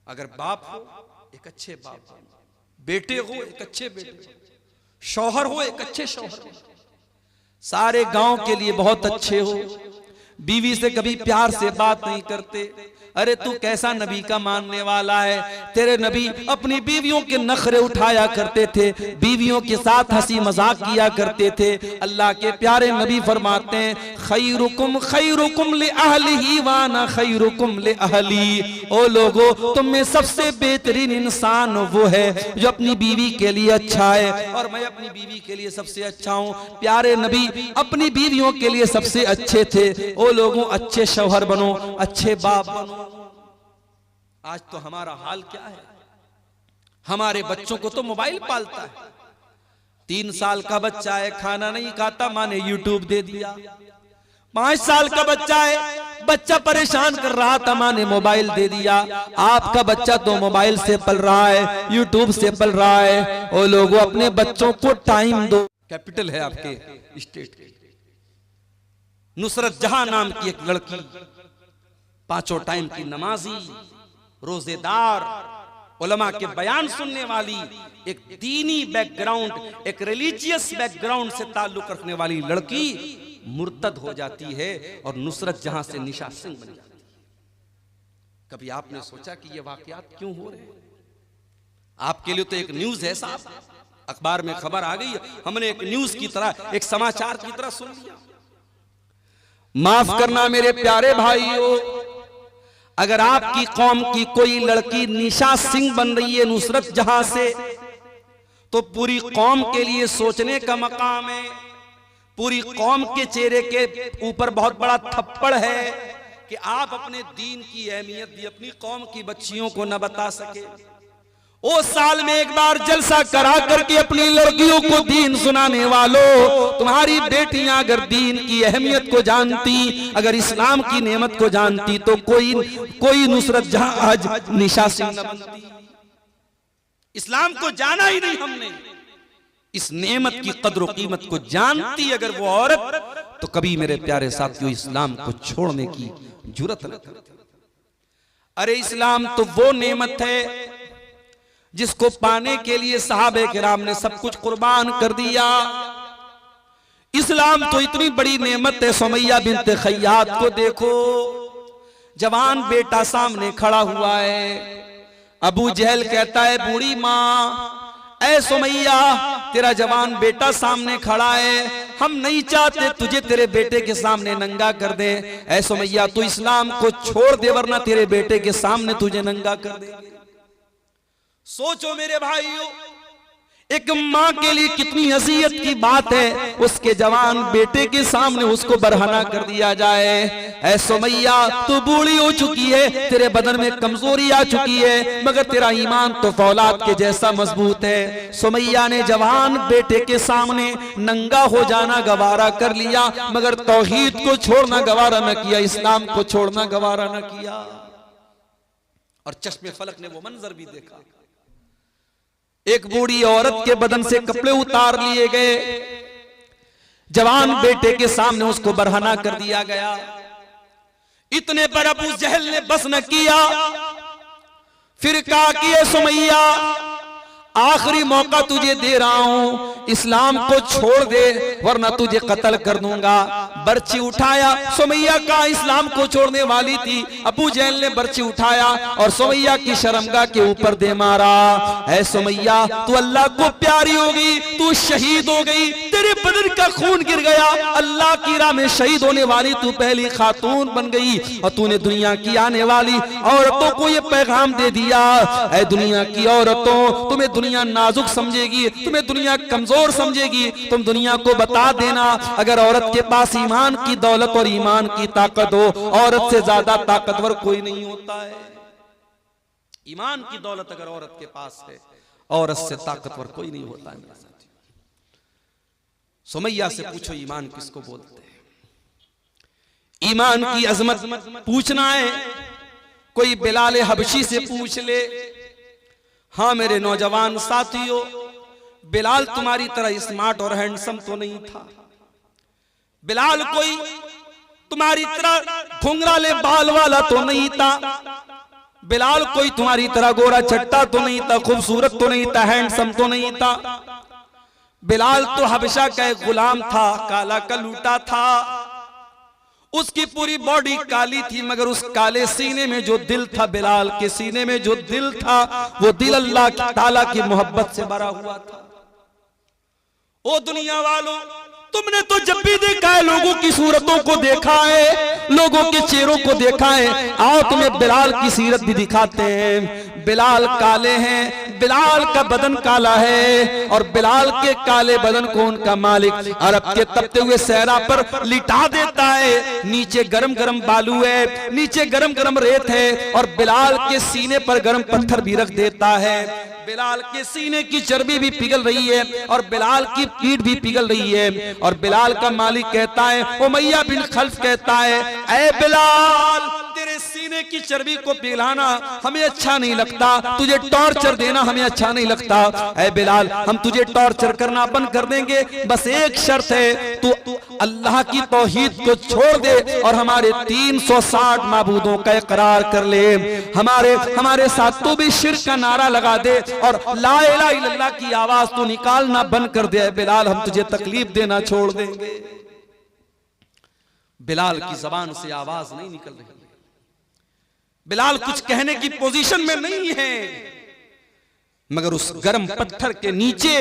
Speaker 1: अगर बाप हो एक अच्छे बाप बनो, बेटे हो एक अच्छे बेटे, शौहर हो एक अच्छे शौहर, सारे गांव के लिए बहुत अच्छे हो। बीवी से कभी प्यार से बात नहीं करते, अरे तू कैसा नबी का मानने वाला है? तेरे नबी अपनी बीवियों के नखरे उठाया करते थे, बीवियों के साथ हंसी मजाक किया करते थे। अल्लाह के प्यारे नबी फरमाते हैं, खैरुकुम खैरुकुम li ahlihi व अना खैरुकुम li ahली। ओ लोगो, तुम में सबसे बेहतरीन इंसान वो है जो अपनी बीवी के लिए अच्छा है, और मैं अपनी बीवी के लिए सबसे अच्छा हूँ। प्यारे नबी अपनी बीवियों के लिए सबसे अच्छे थे। ओ लोगों, अच्छे शौहर बनो, अच्छे बाप बनो। आज तो हमारा हाल क्या है? हमारे बच्चों को तो मोबाइल पालता है। 3 साल का बच्चा है, खाना नहीं खाता, माँ ने यूट्यूब दे दिया। 5 साल का बच्चा है, बच्चा परेशान कर रहा था, माँ ने मोबाइल दे दिया। आपका बच्चा तो मोबाइल से पल रहा है, यूट्यूब से पल रहा है। ओ लोगों, अपने बच्चों को टाइम दो। कैपिटल है आपके स्टेट की, नुसरत जहां नाम की एक लड़की, 5 टाइम की नमाजी, रोजेदार, उलमा के बयान सुनने वाली, एक दीनी बैकग्राउंड, एक रिलीजियस बैकग्राउंड से ताल्लुक रखने वाली लड़की मुर्तद हो जाती है और नुसरत जहां से निशा सिंह बन जाती है। कभी आपने सोचा कि ये वाकयात क्यों हो रहे हैं? आपके लिए तो एक न्यूज है साहब, अखबार में खबर आ गई, हमने एक न्यूज की तरह, एक समाचार की तरह सुन लिया। माफ करना मेरे प्यारे भाइयों, अगर आपकी कौम की कोई लड़की निशा सिंह बन रही है नुसरत जहां से, तो पूरी कौम के लिए सोचने का मकाम है। पूरी कौम के चेहरे के ऊपर बहुत बड़ा थप्पड़ है कि आप अपने दीन की अहमियत भी अपनी कौम की बच्चियों को न बता सके। ओ साल में एक बार जलसा करा करके अपनी लड़कियों को दीन सुनाने वालों, तुम्हारी बेटियां अगर दीन की अहमियत को जानती, अगर इस्लाम की नेमत को जानती, तो कोई नुसरत जहां आज निशा सिंह न बनती। इस्लाम को जाना ही नहीं हमने, इस नेमत की कद्र कीमत को जानती अगर वो औरत, तो कभी मेरे प्यारे साथियों इस्लाम को छोड़ने की जुर्रत न करती। अरे इस्लाम तो वो नेमत है जिसको पाने के लिए सहाबे किराम ने सब कुछ कुर्बान कर दिया। इस्लाम तो इतनी बड़ी नेमत है। सुमैया बिन्त खय्यात को देखो, जवान बेटा सामने खड़ा हुआ है। अबू जहल कहता है, बूढ़ी माँ, ऐ सुमैया, तेरा जवान बेटा सामने खड़ा है, हम नहीं चाहते तुझे तेरे बेटे के सामने नंगा कर दे। ऐ सुमैया, तू इस्लाम को छोड़ दे, वरना तेरे बेटे के सामने तुझे नंगा कर देंगे। सोचो मेरे भाइयों, एक माँ के लिए कितनी अज़ियत की बात है, उसके जवान बेटे के सामने उसको बरहना कर दिया जाए। ऐ सुमैया, तू बूढ़ी हो चुकी है, तेरे बदन में कमजोरी आ चुकी है, मगर तेरा ईमान तो फौलाद के जैसा मजबूत है। सुमैया ने जवान बेटे के सामने नंगा हो जाना गवारा कर लिया, मगर तौहीद को छोड़ना गवारा न किया, इस्लाम को छोड़ना गवारा न किया। और चश्मे फलक ने वो मंजर भी देखा, एक बूढ़ी औरत के बदन से कपड़े उतार लिए गए, जवान बेटे के सामने उसको बरहना कर दिया गया। इतने पर अबू जहल ने बस न किया, फिर कहा कि ये सुमैया, आखिरी मौका तुझे दे रहा हूं, इस्लाम को छोड़ दे वरना तुझे कत्ल कर दूंगा। बर्ची उठाया, सुमैया का इस्लाम को छोड़ने वाली थी, अबू जहल ने बर्ची उठाया और सुमैया की शर्मगाह के ऊपर दे मारा। ऐ सुमैया, तू अल्लाह को प्यारी हो गई, तू शहीद हो गई, तेरे बदन का खून गिर गया, अल्लाह की राह में शहीद होने वाली तू पहली खातून बन गई। और तूने दुनिया की आने वाली औरतों को ये पैगाम दे दिया, ऐ दुनिया की औरतों, तुम्हें दुनिया नाजुक समझेगी, तुम्हें दुनिया कमजोर समझेगी, तुम दुनिया को बता देना, अगर औरत के पास ईमान की दौलत और ईमान की ताकत हो, औरत से ज्यादा ताकतवर कोई नहीं होता है। ईमान की दौलत अगर औरत के पास है, औरत से ताकतवर कोई नहीं होता है। मेरे साथी, सुमैया से पूछो ईमान किसको बोलते हैं। ईमान की अजमत पूछना है, कोई बिलाल हबशी से पूछ ले। हाँ मेरे नौजवान साथियों, बिलाल तुम्हारी तरह स्मार्ट और हैंडसम तो नहीं था। बिलाल कोई तुम्हारी तरह घुंघराले बाल वाला तो नहीं था। बिलाल कोई तुम्हारी तरह गोरा चट्टा तो नहीं था, खूबसूरत तो नहीं था, हैंडसम तो नहीं था। बिलाल तो हबशा का एक गुलाम था, काला कलूटा था, उसकी पूरी बॉडी काली थी, मगर उस काले सीने में जो दिल था, बिलाल के सीने में जो दिल था, वो दिल अल्लाह ताला की मोहब्बत से भरा हुआ था। ओ दुनिया वालों, तुमने तो जब भी देखा है लोगों की सूरतों को देखा है, लोगों के चेहरों को देखा है, आओ तुम्हें बिलाल की सीरत भी दिखाते हैं। बिलाल काले हैं, बिलाल का बदन काला है, और बिलाल के काले बदन को उनका मालिक अरब के तपते हुए सहरा पर लिटा देता है। नीचे गरम गरम बालू है, नीचे गरम गरम रेत है, और बिलाल के सीने पर गरम पत्थर भी रख देता है। बिलाल के सीने की चर्बी भी पिघल रही है और बिलाल की पीठ भी पिघल रही है। और बिलाल का मालिक कहता है, उमैया बिन खल्फ कहता है, ऐ बिलाल, तेरे सीने की चर्बी को पिघलाना हमें अच्छा नहीं लगता, तुझे टॉर्चर देना हमें अच्छा नहीं लगता। ऐ बिलाल, हम तुझे टॉर्चर करना बंद कर देंगे, बस एक शर्त है, तू अल्लाह की तौहीद को छोड़ दे और हमारे 360 माबूदों का इकरार कर ले। हमारे साथ तू भी शिर्क का नारा लगा दे और ला इलाहा इल्लल्लाह की आवाज तू निकालना बंद कर दे। बिलाल, हम तुझे तकलीफ देना छोड़ देंगे। बिलाल की जबान से आवाज नहीं निकल रही, बिलाल कुछ कहने की पोजीशन में नहीं है, मगर उस गर्म पत्थर के नीचे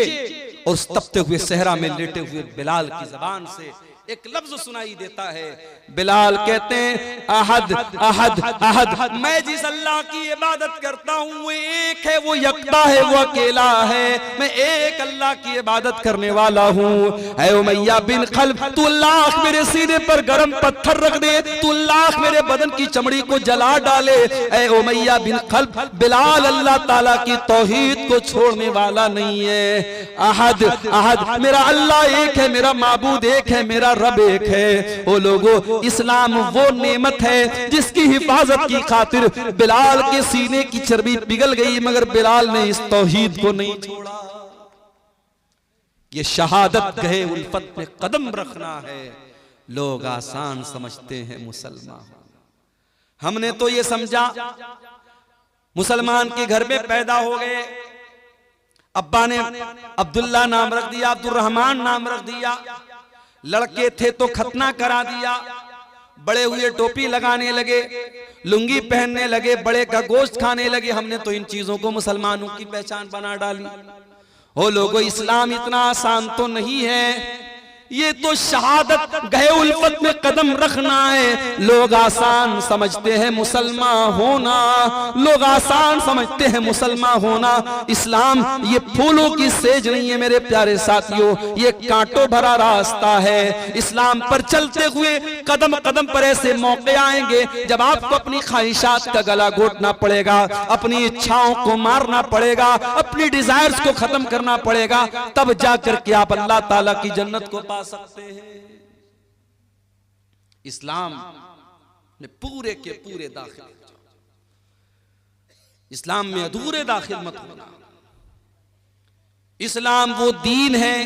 Speaker 1: और उस तपते हुए सहरा में लेटे हुए बिलाल की जबान से एक लफ्ज सुनाई देता है। बिलाल कहते हैं, अहद अहद अहद, मैं जिस अल्लाह की इबादत करता हूँ वो एक है, वो यकता है, वो अकेला है, मैं एक अल्लाह की इबादत करने वाला हूँ। ऐ उमैया बिन खल्फ, तू लाख मेरे सीने पर गरम पत्थर रख दे, तू लाख मेरे बदन की चमड़ी को जला डाले, ऐ उमैया बिन खल्फ, बिलाल अल्लाह ताला की तौहीद को छोड़ने वाला नहीं है। अहद अहद, मेरा अल्लाह एक है, मेरा माबूद एक है, मेरा रब एक है। ओ लोगों, इस्लाम वो नेमत है जिसकी हिफाजत की खातिर बिलाल के सीने की चर्बी पिघल गई, मगर बिलाल ने इस तौहीद को नहीं छोड़ा। ये शहादत गए उल्फत पे कदम रखना है। लोग आसान समझते हैं मुसलमान, हमने तो ये समझा मुसलमान के घर में पैदा हो गए, अब्बा ने अब्दुल्ला नाम रख दिया, अब्दुल रहमान नाम रख दिया, लड़के थे तो खतना करा दिया, बड़े हुए टोपी लगाने लगे, लुंगी पहनने लगे, बड़े का गोश्त खाने लगे। हमने तो इन चीजों को मुसलमानों की पहचान बना डाली। ओ लोगों, इस्लाम इतना आसान तो नहीं है। ये तो शहादत गए उल्फत में कदम रखना है। लोग आसान समझते हैं मुसलमान होना, लोग आसान समझते हैं मुसलमान होना। इस्लाम ये फूलों की सेज नहीं है मेरे प्यारे साथियों, ये कांटों भरा रास्ता है। इस्लाम पर चलते हुए कदम कदम पर ऐसे मौके आएंगे जब आपको अपनी ख्वाहिशात का गला घोटना पड़ेगा, अपनी इच्छाओं को मारना पड़ेगा, अपनी डिजायर्स को खत्म करना पड़ेगा, तब जाकर के आप अल्लाह ताला की जन्नत को पा सकते हैं। इस्लाम में पूरे के पूरे दाखिल, इस्लाम में अधूरे दाखिल मत होना। इस्लाम वो दीन है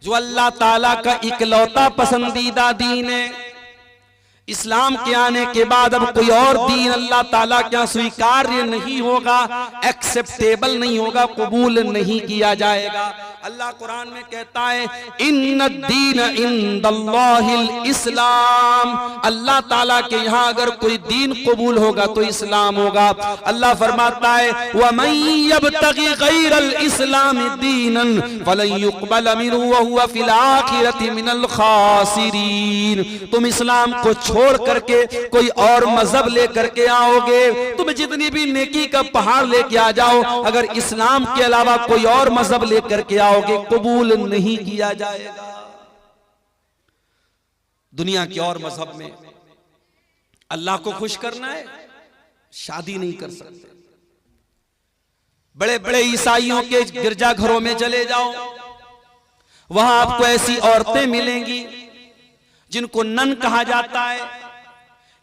Speaker 1: जो अल्लाह ताला का इकलौता पसंदीदा दीन है। इस्लाम के आने के बाद अब कोई और दीन अल्लाह ताला क्या स्वीकार्य नहीं होगा, एक्सेप्टेबल नहीं होगा, कबूल नहीं किया जाएगा। अल्लाह कुरान में कहता है इन्नद्दीन इंदल्लाहिल इस्लाम, अल्लाह ताला के यहाँ अगर कोई दीन कबूल होगा तो इस्लाम होगा। अल्लाह फरमाता है वमन यब्तगी गैरल इस्लाम दीनन फलन युक़बल मिन्हु व हुवा फिल आखिरति मिनल खासिरीन। तुम इस्लाम को छोड़ करके कोई और मजहब लेकर के आओगे, तुम जितनी भी नेकी का पहाड़ लेके आ जाओ, अगर इस्लाम के अलावा कोई और मजहब लेकर के आओगे कबूल नहीं किया जाएगा। दुनिया के और मजहब में अल्लाह को खुश करना है, शादी नहीं कर सकते। बड़े बड़े ईसाइयों के गिरजाघरों में चले जाओ, वहां आपको ऐसी औरतें मिलेंगी जिनको नन कहा जाता है।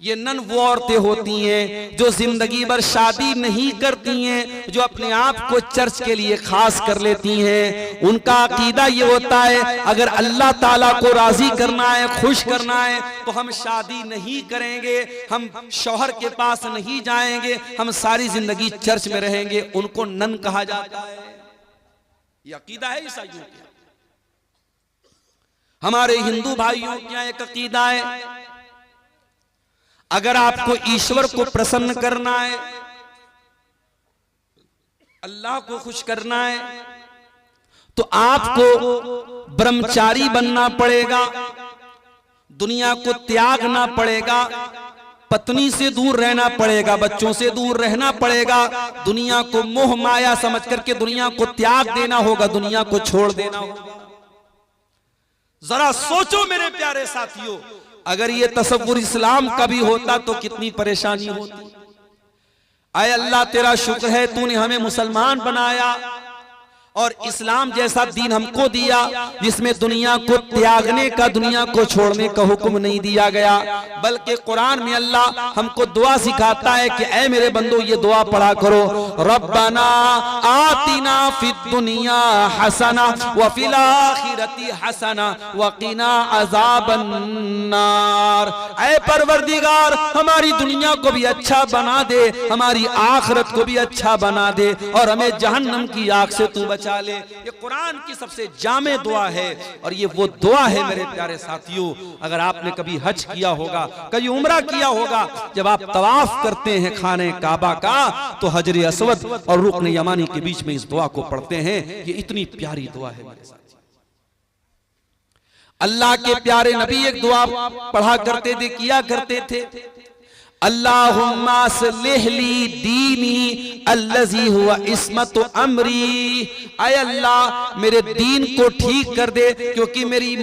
Speaker 1: ये नन वो औरतें होती हैं जो जिंदगी भर शादी नहीं करती हैं, जो अपने आप को चर्च के लिए खास कर लेती हैं। उनका अकीदा ये होता है अगर अल्लाह ताला को राजी करना है, खुश करना है, तो हम शादी नहीं करेंगे, हम शौहर के पास नहीं जाएंगे, हम सारी जिंदगी चर्च में रहेंगे। उनको नन कहा जाता है। ये अकीदा है ईसाइयों का। हमारे हिंदू भाइयों क्या एक अकीदा है, अगर आपको ईश्वर को प्रसन्न करना है, अल्लाह को खुश करना है, तो आपको ब्रह्मचारी बनना पड़ेगा, दुनिया को त्यागना पड़ेगा, पत्नी से दूर रहना पड़ेगा, बच्चों से दूर रहना पड़ेगा, दुनिया को मोह माया समझ करके दुनिया को त्याग देना होगा, दुनिया को छोड़ देना होगा। जरा सोचो मेरे प्यारे साथियों, अगर ये तसव्वुर इस्लाम का भी होता तो कितनी परेशानी होती। आए अल्लाह तेरा शुक्र है तूने हमें मुसलमान बनाया और इस्लाम जैसा दीन हमको दिया जिसमें दुनिया को त्यागने का, दुनिया को छोड़ने का हुक्म नहीं दिया गया। बल्कि कुरान में अल्लाह हमको दुआ सिखाता है कि ऐ मेरे बंदो ये दुआ पढ़ा करो, रब्बना आतिना फिद दुनिया हसना व फिल आखिरति हसना व क़िना अज़ाबन नार। ऐ परवरदिगार हमारी दुनिया को भी अच्छा बना दे, हमारी आखिरत को भी अच्छा बना दे और हमें जहन्नम की आग से तू बचा ले। ये कुरान की सबसे जामे दुआ है और ये वो दुआ है मेरे प्यारे साथियों। अगर आपने कभी हज किया होगा, कभी उम्रा किया होगा, जब आप तवाफ करते हैं खाने काबा का तो हजर अस्वद और रुकन यमानी के बीच में इस दुआ को पढ़ते हैं। ये इतनी प्यारी दुआ है मेरे साथी। अल्लाह के प्यारे नबी एक दुआ पढ़ा करते थे, किया करते थे, अल्लाहुम्मा अस्लिह ली दीनी अल्लज़ी हुवा इस्मतु अमरी। आय अल्लाह मेरे दीन को ठीक कर दे क्योंकि मेरे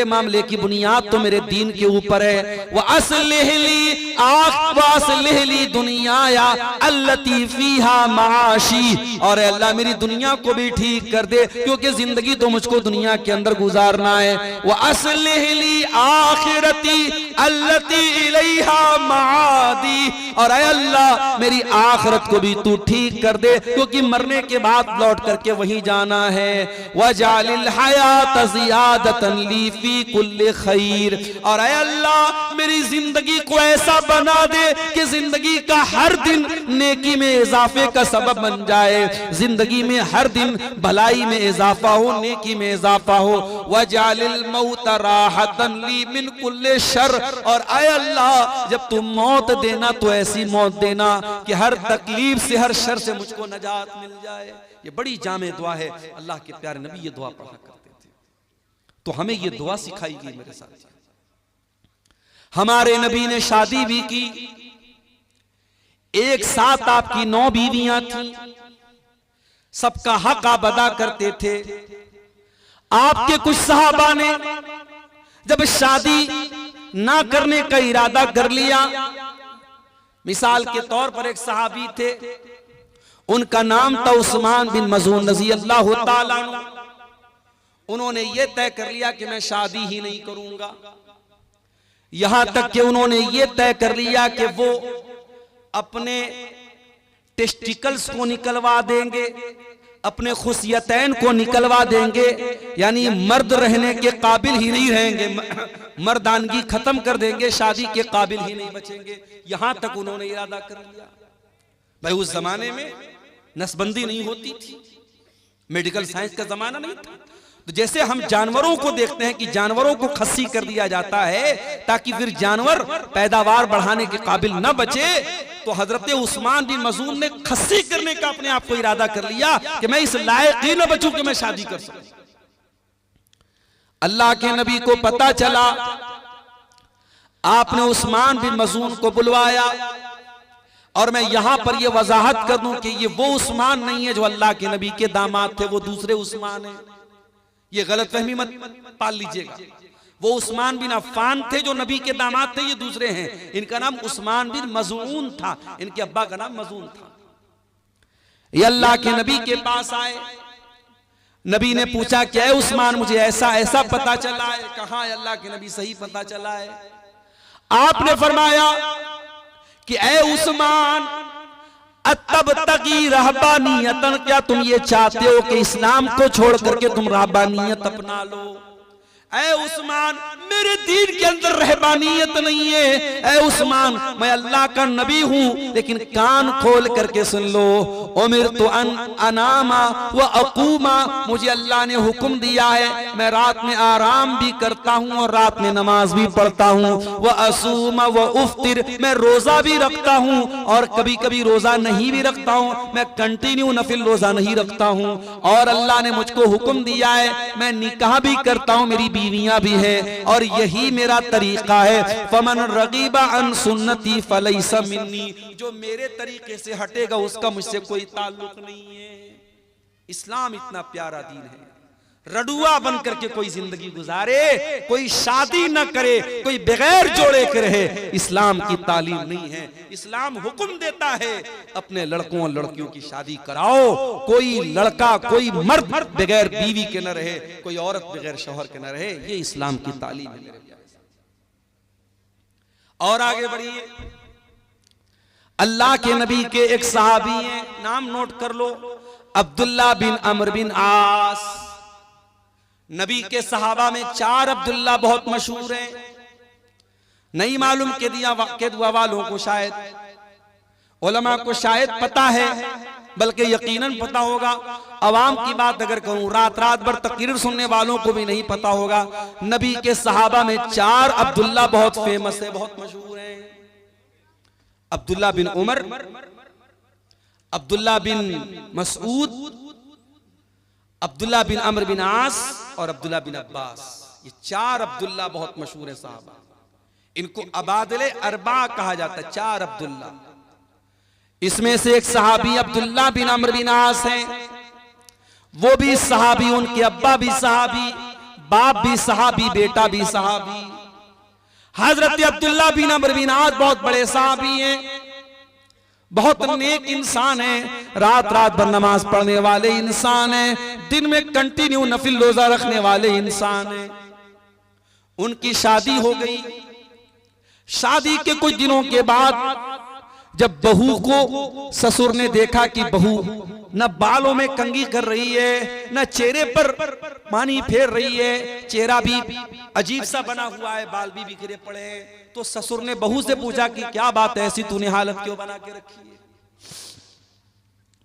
Speaker 1: मामले की बुनियाद तो मेरे दीन के ऊपर है। व अस्लिह ली दुनियाया अल्लती फीहा माशी, और अल्लाह मेरी दुनिया को भी ठीक कर दे क्योंकि जिंदगी तो मुझको दुनिया के अंदर गुजारना है। व अस्लिह ली आखिरती अल्लती इलैहा मादी, और ऐ अल्लाह मेरी आखिरत को भी तू ठीक कर दे क्योंकि मरने के बाद लौट करके वही जाना है। वजालिल हयात ज़ियादतन ली फी कुल्ली खैर, और ऐ अल्लाह मेरी जिंदगी को ऐसा बना दे कि जिंदगी का हर दिन नेकी में इजाफे का सबब बन जाए, जिंदगी में हर दिन भलाई में इजाफा हो, नेकी में इजाफा हो। वजालिल मौत राहतन ली मिन कुल्ली शर, और ऐ अल्लाह जब तुम मौत देना तो ऐसी मौत देना कि हर तकलीफ से, हर शर से मुझको नजात मिल जाए। ये बड़ी जामे दुआ है। अल्लाह के प्यारे नबी ये दुआ पढ़ा करते थे। तो हमें ये दुआ सिखाई गई मेरे साथ। हमारे नबी ने शादी भी की, एक साथ आपकी 9 बीवियां थी, सबका हक आप अदा करते थे। आपके कुछ सहाबा ने जब शादी ना करने का इरादा कर लिया, मिसाल के तौर पर एक सहाबी थे, उनका नाम था उस्मान बिन मज़ून रज़ी अल्लाह ताला अन्हु। उन्होंने ये तय कर लिया कि मैं शादी ही नहीं करूंगा। यहां तक कि उन्होंने ये तय कर लिया कि वो अपने टेस्टिकल्स को निकलवा देंगे, अपने खुशियतैन को निकलवा देंगे, यानी मर्द रहने के काबिल ही नहीं रहेंगे, मर्दानगी खत्म कर देंगे, शादी के काबिल ही नहीं बचेंगे। यहां तक उन्होंने इरादा कर लिया। भाई उस जमाने में नसबंदी नहीं होती थी, मेडिकल साइंस का जमाना नहीं था। तो जैसे हम जानवरों को देखते हैं कि जानवरों को खस्सी कर दिया जाता है ताकि फिर जानवर पैदावार बढ़ाने के काबिल न बचे, तो हजरत उस्मान बिन मज़ून ने खस्सी करने का अपने आप को इरादा कर लिया कि मैं इस लायक ही न बचूं कि मैं शादी कर सकूं। अल्लाह के नबी को पता चला, आपने उस्मान बिन मज़ून को बुलवाया। और मैं यहां पर यह वजाहत कर दूं कि ये वो उस्मान नहीं है जो अल्लाह के नबी के दामाद थे, वो दूसरे उस्मान है। ये गलतफहमी मत पाल लीजिएगा। वो उस्मान बिन अफ़्फ़ान थे जो नबी के दामाद थे, ये दूसरे हैं। इनका नाम उस्मान बिन मज़ून था, इनके अब्बा का नाम मज़ून था। ये अल्लाह के नबी के पास आए, नबी ने पूछा क्या है उस्मान, मुझे ऐसा ऐसा पता चला है। कहा अल्लाह के नबी सही पता चला है। आपने फरमाया कि ऐ उस्मान, अतब तकी रहबानियतन, क्या तुम ये चाहते हो कि इस्लाम को छोड़ करके तुम रहबानियत अपना लो? ऐ उस्मान, मेरे दीन के अंदर रहबानियत नहीं है। ऐ उस्मान, मैं अल्लाह का नबी हूं, लेकिन कान खोल करके सुन लो। उमिर तो अनामा व अकूमा, मुझे अल्लाह ने हुक्म दिया है मैं रात में आराम भी करता हूं और रात में नमाज भी पढ़ता हूं। व असूमा व उफ्तिर, मैं रोजा भी रखता हूं और कभी कभी रोजा नहीं भी रखता हूं, मैं कंटिन्यू नफिल रोजा नहीं रखता हूं। और अल्लाह ने मुझको हुक्म दिया है मैं निकाह भी करता हूं, मेरी बीवियां भी हैं, और यही मेरा तरीका है। फमन रगीबा अन सुन्नती फलैसा मिन्नी, जो मेरे तरीके से हटेगा उसका मुझसे कोई ताल्लुक नहीं है। इस्लाम इतना प्यारा दीन है, रडुआ बन करके कोई जिंदगी गुजारे, कोई शादी न करे, कोई बगैर जोड़े के रहे, इस्लाम की तालीम नहीं है। इस्लाम हुक्म देता है अपने लड़कों और लड़कियों की शादी कराओ। कोई लड़का, कोई मर्द बगैर बीवी के न रहे, कोई औरत बगैर शौहर के न रहे। ये इस्लाम की तालीम है मेरे प्यारे। और आगे बढ़िए, अल्लाह के नबी के एक सहाबी हैं, नाम नोट कर लो, अब्दुल्ला बिन अमर बिन आस। नबी के सहाबा में 4 अब्दुल्ला बहुत मशहूर हैं। नहीं मालूम के दुआ वालों को शायद, उलमा को शायद पता है, बल्कि यकीनन पता होगा। अवाम की बात अगर कहूं, रात रात भर तकरीर सुनने वालों को भी नहीं पता होगा। नबी के सहाबा में 4 अब्दुल्ला बहुत फेमस है, बहुत मशहूर हैं। अब्दुल्ला बिन उमर, अब्दुल्ला बिन मसूद, अब्दुल्ला बिन अमर बिन आस और अब्दुल्ला बिन अब्बास। ये 4 अब्दुल्ला बहुत मशहूर है साहबा। इनको अबादिले अरबा कहा जाता है, 4 अब्दुल्ला। इसमें से एक सहाबी अब्दुल्ला बिन अमर बिन आस हैं, वो भी सहाबी, उनके अब्बा भी सहाबी, बाप भी सहाबी, बेटा भी सहाबी। हजरत अब्दुल्ला बिन अमर बिन आस बहुत बड़े सहाबी हैं, बहुत नेक इंसान है, रात रात भर नमाज पढ़ने वाले इंसान है, दिन में कंटिन्यू नफिल रोजा रखने वाले इंसान है। उनकी शादी हो गई। शादी के कुछ दिनों के बाद जब बहू को ससुर ने देखा कि बहू न बालों में कंघी कर रही है, न चेहरे पर पानी फेर रही है, चेहरा भी अजीब सा बना हुआ है, बाल भी बिखरे पड़े हैं, तो ससुर ने बहू से पूछा कि क्या बात है, ऐसी तूने हालत क्यों बना के रखी है?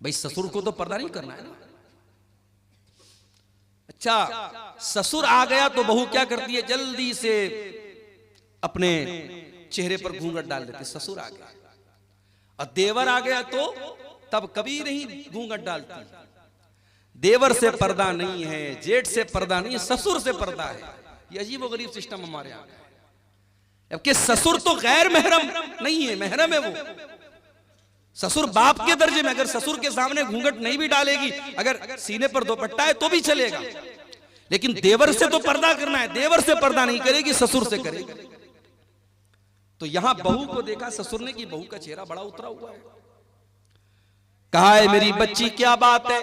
Speaker 1: भाई ससुर को तो पर्दा नहीं करना है ना। अच्छा, ससुर आ गया तो बहू क्या करती है, जल्दी से अपने चेहरे पर घूंघट डाल देती। ससुर आ गया और देवर आ गया तो तब कभी नहीं घूंघट डालती। देवर से पर्दा नहीं है, जेठ से पर्दा नहीं है, ससुर से पर्दा है। ये अजीब व गरीब सिस्टम हमारे यहाँ है। जबकि ससुर तो गैर महरम नहीं है, महरम है वो। ससुर बाप के दर्जे में, अगर ससुर के सामने घूंघट नहीं भी डालेगी, अगर सीने पर दुपट्टा है तो भी चलेगा, लेकिन देवर से तो पर्दा करना है। देवर से पर्दा नहीं करेगी, ससुर से करेगी। तो यहां बहू को देखा ससुर ने कि बहू का चेहरा बड़ा उतरा हुआ है। कहा है मेरी बच्ची क्या बात है,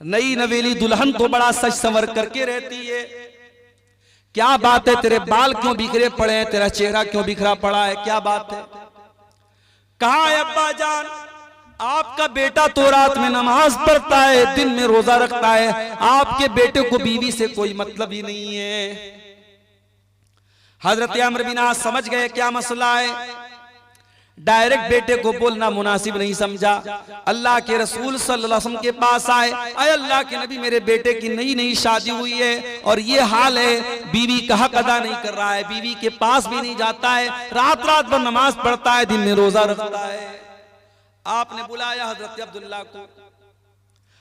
Speaker 1: नई नवेली दुल्हन तो बड़ा सज संवर करके रहती है, क्या बात है, तेरे बाल क्यों बिखरे पड़े हैं, तेरा चेहरा क्यों बिखरा पड़ा है, क्या बात है। कहा है अब्बा जान, आपका बेटा तो रात में नमाज पढ़ता है, दिन में रोजा रखता है, आपके बेटे को बीवी से कोई मतलब ही नहीं है। हजरत अम्र बिन आस समझ गए क्या मसला है, डायरेक्ट बेटे को बोलना मुनासिब नहीं समझा। अल्लाह के रसूल सल्लल्लाहु अलैहि वसल्लम के पास आए, अरे अल्लाह के नबी मेरे बेटे की नई नई शादी हुई है और ये हाल है, बीवी का हक अदा नहीं कर रहा है, बीवी के पास भी नहीं जाता है, रात रात भर नमाज पढ़ता है, दिन में रोजा रखता है। आपने बुलाया हजरत अब्दुल्ला को,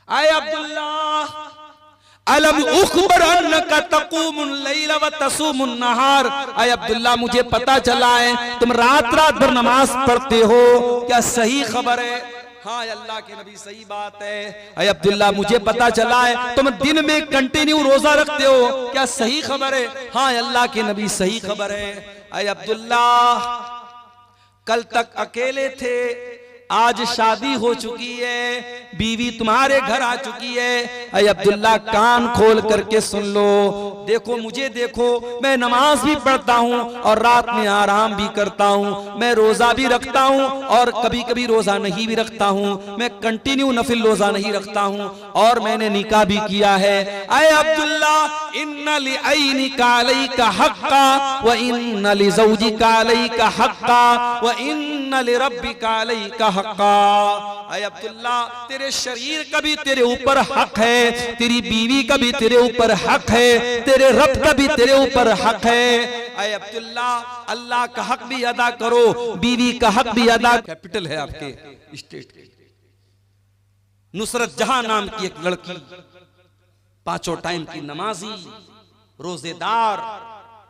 Speaker 1: आए अब्दुल्ला अलम उखबर अन्नका तक़ूमुल लैल व तसूमुन नहार, आए अब्दुल्ला मुझे पता चला है तुम रात रात भर नमाज पढ़ते हो, क्या सही खबर है? हाँ अल्लाह के नबी सही बात है। आए अब्दुल्ला मुझे पता चला है तुम दिन में कंटिन्यू रोजा रखते हो, क्या सही खबर है? हाँ अल्लाह के नबी सही खबर है। आए अब्दुल्ला कल तक अकेले थे, आज शादी हो चुकी है, बीवी तुम्हारे घर आ चुकी है। अय अब्दुल्ला कान खोल करके सुन लो, देखो मुझे देखो, मैं नमाज भी पढ़ता हूँ और रात में आराम भी करता हूँ, मैं रोजा भी रखता हूँ और कभी कभी रोजा नहीं भी रखता हूँ, मैं कंटिन्यू नफिल रोजा नहीं रखता हूँ और मैंने निकाह भी किया है। अय अब्दुल्ला इन्ना लिअयनिका अलैका हक्का व इन्ना लिज़ौजिका अलैका हक्का व इन्ना लिरब्बिका अलैका हक्का। अय अब्दुल्ला तेरे शरीर का भी तेरे ऊपर हक है, तेरी बीवी का भी तेरे ऊपर हक है, तेरे रब का भी तेरे ऊपर हक है। अय अब्दुल्ला अल्लाह का हक भी अदा करो, बीवी का हक भी अदा। कैपिटल है आपके स्टेट के, नुसरत जहां नाम की एक लड़की, पांचों टाइम की नमाजी, रोजेदार,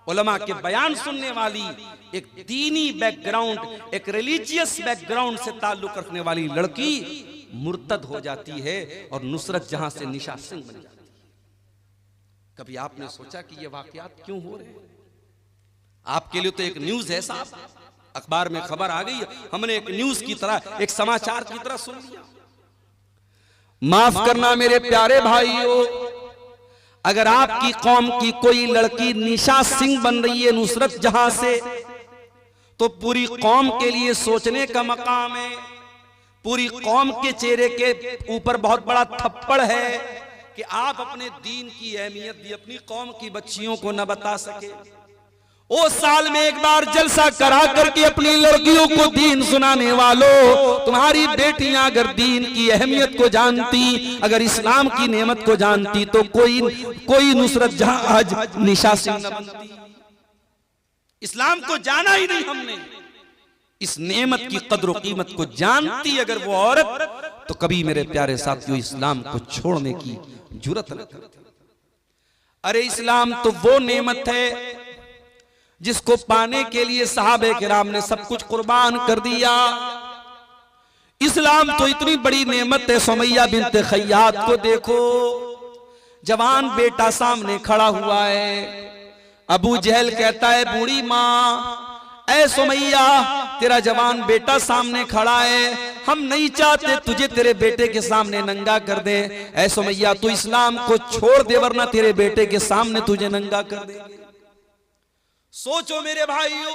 Speaker 1: उलमा के बयान सुनने वाली, एक दीनी बैकग्राउंड, एक रिलीजियस बैकग्राउंड से ताल्लुक रखने वाली लड़की मुर्तद हो जाती है और नुसरत जहां से निशा सिंह बन जाती है। कभी आपने सोचा कि ये वाकयात क्यों हो रहे हैं? आपके लिए तो एक न्यूज है साहब, अखबार में खबर आ गई, हमने एक न्यूज की तरह, एक समाचार की तरह सुन लिया। माफ करना मेरे प्यारे भाइयों, अगर आपकी कौम की कोई लड़की निशा सिंह बन रही है नुसरत जहां से, तो पूरी कौम के लिए सोचने का मकाम है। पूरी कौम के चेहरे के ऊपर बहुत बड़ा थप्पड़ है कि आप अपने दीन की अहमियत भी अपनी कौम की बच्चियों को न बता सके। ओ साल में एक बार जलसा करा करके अपनी लड़कियों को दीन सुनाने वालों, तुम्हारी बेटियां अगर दीन की अहमियत को जानती, अगर इस्लाम की नेमत को जानती, तो कोई नुसरत जहां आज निशा सिंह न बनती। इस्लाम को जाना ही नहीं हमने, इस नेमत की कद्र कीमत को जानती अगर वो औरत, तो कभी मेरे प्यारे साथियों इस्लाम को छोड़ने की जुर्रत न करती। अरे इस्लाम तो वो नेमत है जिसको पाने के लिए सहाबे किराम ने सब कुछ कुर्बान कर दिया। इस्लाम तो इतनी बड़ी नेमत है, सुमैया बिन्त खय्यात को देखो, जवान बेटा सामने खड़ा हुआ है, अबू जहल कहता है बूढ़ी माँ, ऐ सुमैया तेरा जवान बेटा सामने खड़ा है, हम नहीं चाहते तुझे तेरे बेटे के सामने नंगा कर दे, ऐ सुमैया तू इस्लाम को छोड़ दे वरना तेरे बेटे के सामने तुझे नंगा कर देंगे। सोचो मेरे भाइयों,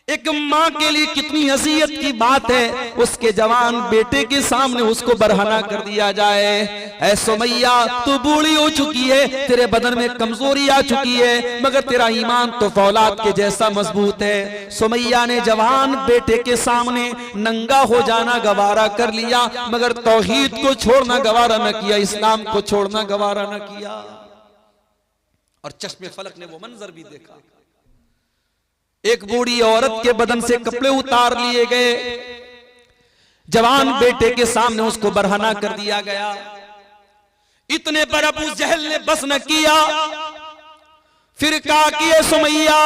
Speaker 1: एक माँ के लिए कितनी हसीयत की बात है, उसके जवान बेटे के सामने उसको बरहना कर दिया जाए। ऐ सुमैया तू बूढ़ी हो चुकी है, तेरे बदन में कमजोरी आ चुकी है, मगर तेरा ईमान तो फौलाद के जैसा मजबूत है। सुमैया ने जवान बेटे के सामने नंगा हो जाना गवारा कर लिया, मगर तौहीद को छोड़ना गवारा न किया, इस्लाम को छोड़ना गवारा न किया। और चश्मे फलक ने वो मंजर भी देखा, एक बूढ़ी औरत के बदन से कपड़े उतार लिए गए, जवान बेटे के सामने उसको बरहना कर दिया गया। इतने पर अबू जहल ने बस न किया, फिर कहा कि ये सुमैया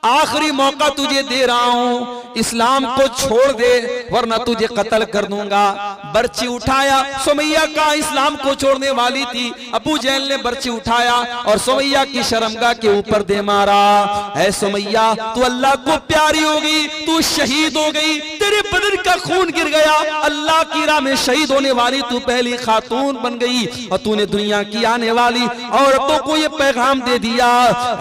Speaker 1: आखिरी मौका तुझे दे रहा हूं, इस्लाम को छोड़ दे वरना तुझे कत्ल कर दूंगा। बर्ची उठाया, सुमैया का इस्लाम को छोड़ने वाली थी। अबू जहल ने बर्ची उठाया और सुमैया की शर्मगाह के ऊपर दे मारा। ऐ सुमैया, तू अल्लाह को प्यारी हो गई, तू शहीद हो गई, तेरे बदन का खून गिर गया, अल्लाह की राह में शहीद होने वाली तू पहली खातून बन गई और तूने दुनिया की आने वाली औरतों को ये पैगाम दे दिया,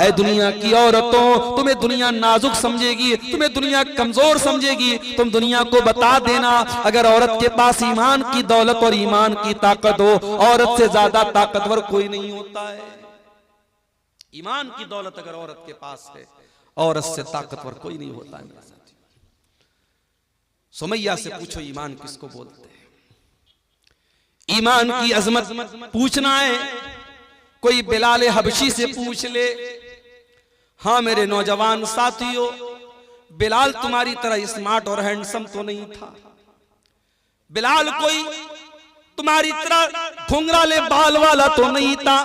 Speaker 1: ऐ दुनिया की औरतों, तुम्हें दुनिया नाजुक समझेगी, तुम्हें दुनिया कमजोर समझेगी, तुम दुनिया को बता देना अगर औरत के पास ईमान की दौलत और ईमान की ताकत हो, औरत से ज्यादा ताकतवर कोई नहीं होता है। ईमान की दौलत अगर औरत के पास है, औरत से ताकतवर कोई नहीं होता है। सुमैया से पूछो ईमान किसको बोलते हैं? ईमान की अजमत पूछना है, कोई बिलाल हबशी से पूछ ले। हाँ मेरे नौजवान साथियों, बिलाल तुम्हारी तरह स्मार्ट और हैंडसम तो नहीं था। बिलाल कोई तुम्हारी तरह घुंघराले बाल वाला तो नहीं था।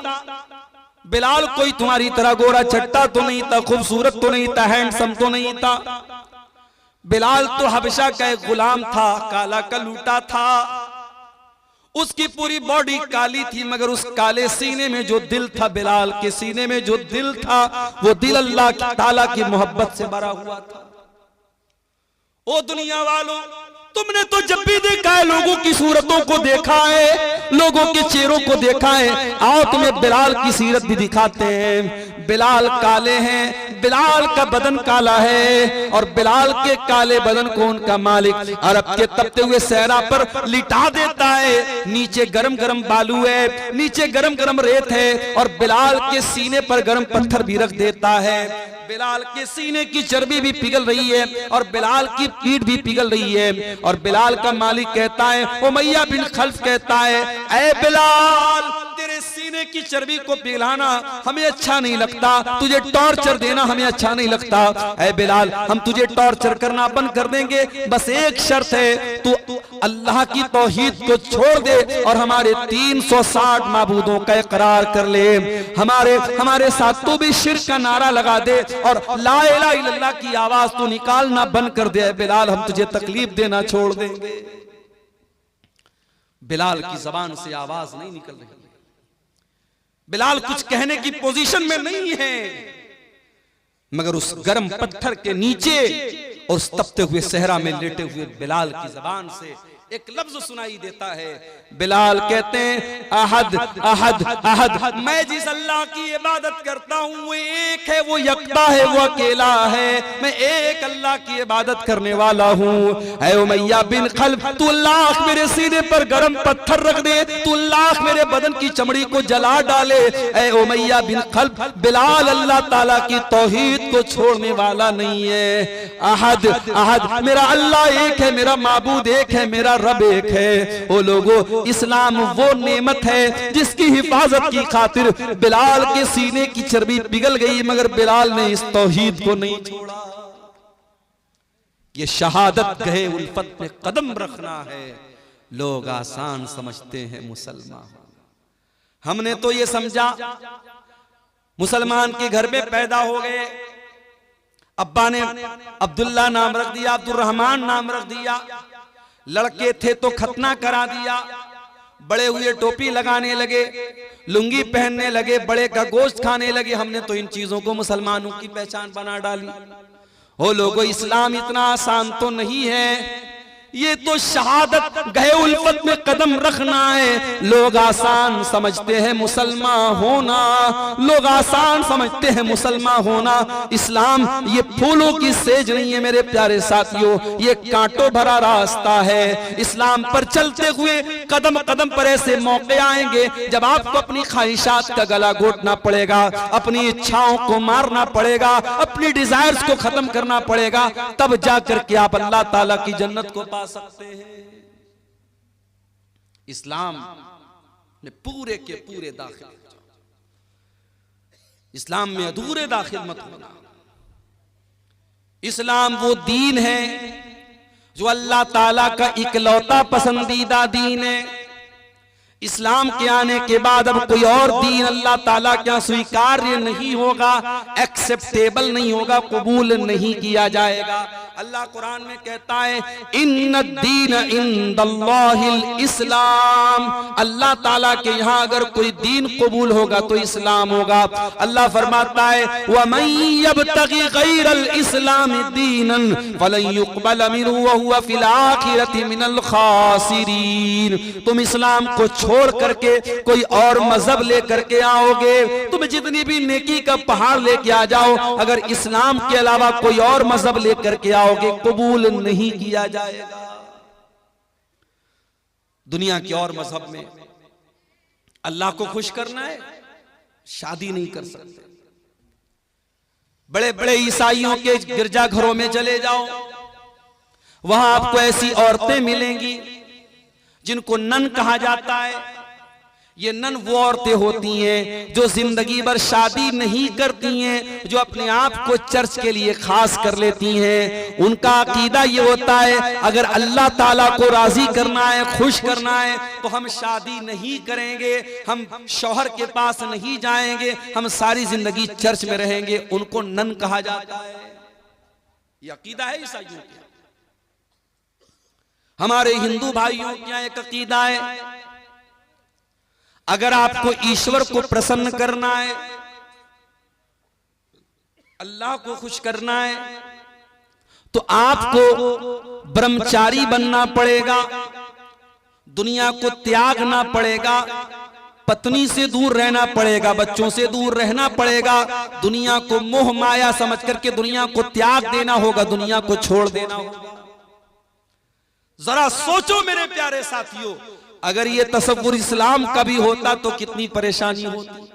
Speaker 1: बिलाल कोई तुम्हारी तरह गोरा चट्टा तो नहीं था, खूबसूरत तो नहीं था, हैंडसम तो नहीं था। बिलाल तो हबशा का एक गुलाम था, काला कलूटा था। उसकी पूरी बॉडी काली थी, मगर उस काले सीने में जो दिल था, बिलाल के सीने में जो दिल था, वो दिल अल्लाह ताला की मोहब्बत से भरा हुआ था। ओ दुनिया वालों, तुमने तो जब भी देखा है लोगों की सूरतों को देखा है, लोगों के चेहरों को देखा है, आओ तुम्हें बिलाल की सीरत भी दिखाते हैं। बिलाल काले हैं, बिलाल का बदन काला है और बिलाल के काले बदन को उनका मालिक अरब के तपते हुए सहरा पर लिटा देता है। नीचे गरम गरम बालू है, नीचे गरम गरम रेत है और बिलाल के सीने पर गरम पत्थर भी रख देता है। बिलाल के सीने की चर्बी भी पिघल रही है और बिलाल की पीठ भी पिघल रही है। और बिलाल का मालिक कहता है, उमैया बिन खल्फ कहता है, ऐ बिलाल, तेरे सीने की चर्बी को पिघलाना हमें अच्छा नहीं लगता, तुझे टॉर्चर देना हमें अच्छा नहीं लगता। ऐ बिलाल, हम तुझे टॉर्चर करना बंद कर देंगे, बस एक शर्त है, तू अल्लाह की तौहीद को छोड़ दे और हमारे 360 माबूदों का इकरार कर ले। हमारे साथ तू भी शिर्क का नारा लगा दे और ला इलाहा इल्लल्लाह की आवाज तू निकालना बंद कर दे। बिलाल, हम तुझे तकलीफ देना छोड़ देंगे। बिलाल की जबान से आवाज नहीं निकल रही। बिलाल कुछ कहने की पोजीशन में नहीं है, मगर उस गर्म पत्थर के नीचे और उस तपते हुए सहरा में लेटे हुए बिलाल की जबान से एक लफ्ज सुनाई देता है। बिलाल कहते हैं, अहद अहद अहद, मैं जिस अल्लाह की इबादत करता हूँ वो एक है, वो यकता है, वो अकेला है, मैं एक अल्लाह की इबादत करने वाला हूँ। ऐ उमैया बिन खल्फ, तू लाख मेरे सीने पर गरम पत्थर रख दे, तू लाख मेरे बदन की चमड़ी को जला डाले, ऐ उमैया बिन खल्फ, बिलाल अल्लाह ताला की तौहीद को छोड़ने वाला नहीं है। अहद अहद, मेरा अल्लाह एक है, मेरा माबूद एक है, मेरा रब एक है। ओ लोगों, इस्लाम वो नेमत है जिसकी हिफाजत की खातिर बिलाल के सीने की चर्बी पिघल गई, मगर बिलाल ने इस तौहीद को नहीं छोड़ा। ये शहादत गए उल्फत पे कदम रखना है। लोग आसान समझते हैं मुसलमान, हमने तो ये समझा मुसलमान के घर में पैदा हो गए, अब्बा ने अब्दुल्ला नाम रख दिया, अब्दुर्रहमान नाम रख दिया, लड़के थे तो खतना करा दिया, बड़े हुए टोपी लगाने लगे, लुंगी पहनने लगे, बड़े का गोश्त खाने लगे। हमने तो इन चीजों को मुसलमानों की पहचान बना डाली। हो लोगों, इस्लाम इतना आसान तो नहीं है, ये तो शहादत गए उल्फत में कदम रखना है। लोग आसान समझते हैं मुसलमान होना, लोग आसान समझते हैं मुसलमान होना। इस्लाम ये फूलों की सेज नहीं है मेरे प्यारे साथियों, ये कांटों भरा रास्ता है। इस्लाम पर चलते हुए कदम कदम पर ऐसे मौके आएंगे जब आपको अपनी ख्वाहिशात का गला घोटना पड़ेगा, अपनी इच्छाओं को मारना पड़ेगा, अपनी डिजायर्स को खत्म करना पड़ेगा, तब जाकर के आप अल्लाह ताला की जन्नत को पा सकते हैं। इस्लाम में पूरे के पूरे दाखिल, इस्लाम में अधूरे दाखिल मत होना। इस्लाम वो दीन है जो अल्लाह ताला का इकलौता पसंदीदा दीन है। इस्लाम के आने के बाद अब कोई और दीन अल्लाह ताला क्या स्वीकार्य नहीं होगा, एक्सेप्टेबल नहीं होगा, कबूल नहीं किया जाएगा। अल्लाह कुरान में कहता है इन्नद्दीन इंदल्लाहिल इस्लाम, अल्लाह ताला के यहाँ अगर कोई दीन कबूल होगा तो इस्लाम होगा। अल्लाह फरमाता है वमन यब्तगी गैरल इस्लाम दीनन फलन युक़बल मिन्हु व हुवा फिल आखिरति मिनल खासिरीन। तुम इस्लाम को छोड़ करके कोई और मजहब लेकर के आओगे, तुम जितनी भी नेकी का पहाड़ लेके आ जाओ, अगर इस्लाम के अलावा कोई और मजहब लेकर के आओगे कबूल नहीं किया जाएगा। दुनिया के और मजहब में अल्लाह को खुश करना है, शादी नहीं कर सकते। बड़े बड़े ईसाइयों के गिरजाघरों में चले जाओ, वहां आपको ऐसी औरतें मिलेंगी जिनको नन कहा जाता है। ये नन वो औरतें होती हैं जो जिंदगी भर शादी नहीं करती हैं, जो अपने आप को चर्च के लिए खास कर लेती हैं। उनका अकीदा ये होता है अगर अल्लाह ताला को राजी करना है, खुश करना है, तो हम शादी नहीं करेंगे, हम शौहर के पास नहीं जाएंगे, हम सारी जिंदगी चर्च में रहेंगे। उनको नन कहा जाता है। ये अकीदा है ईसाइयों का। हमारे हिंदू भाइयों के यहाँ एक अकीदा है अगर आपको ईश्वर को प्रसन्न करना है, अल्लाह को खुश करना है, तो आपको ब्रह्मचारी बनना पड़ेगा, दुनिया को त्यागना पड़ेगा, पत्नी से दूर रहना पड़ेगा, बच्चों से दूर रहना पड़ेगा, दुनिया को मोह माया समझ करके दुनिया को त्याग देना होगा, दुनिया को छोड़ देना होगा। जरा सोचो मेरे प्यारे साथियों, अगर ये तसव्वुर इस्लाम का भी होता तो कितनी परेशानी होती।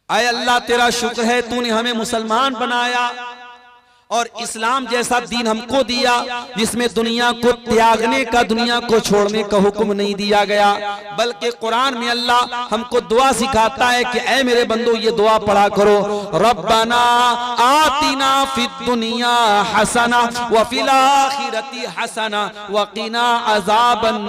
Speaker 1: आए अल्लाह तेरा शुक्र है तूने हमें मुसलमान बनाया और इस्लाम जैसा दीन हमको दिया जिसमें दुनिया को त्यागने का, दुनिया को छोड़ने का हुक्म नहीं दिया गया। बल्कि कुरान में अल्लाह हमको दुआ सिखाता है कि ऐ मेरे बंदो ये दुआ पढ़ा करो, रब्बना आतिना फिद दुनिया हसना व फिल आखिरति हसना व क़िना अज़ाबन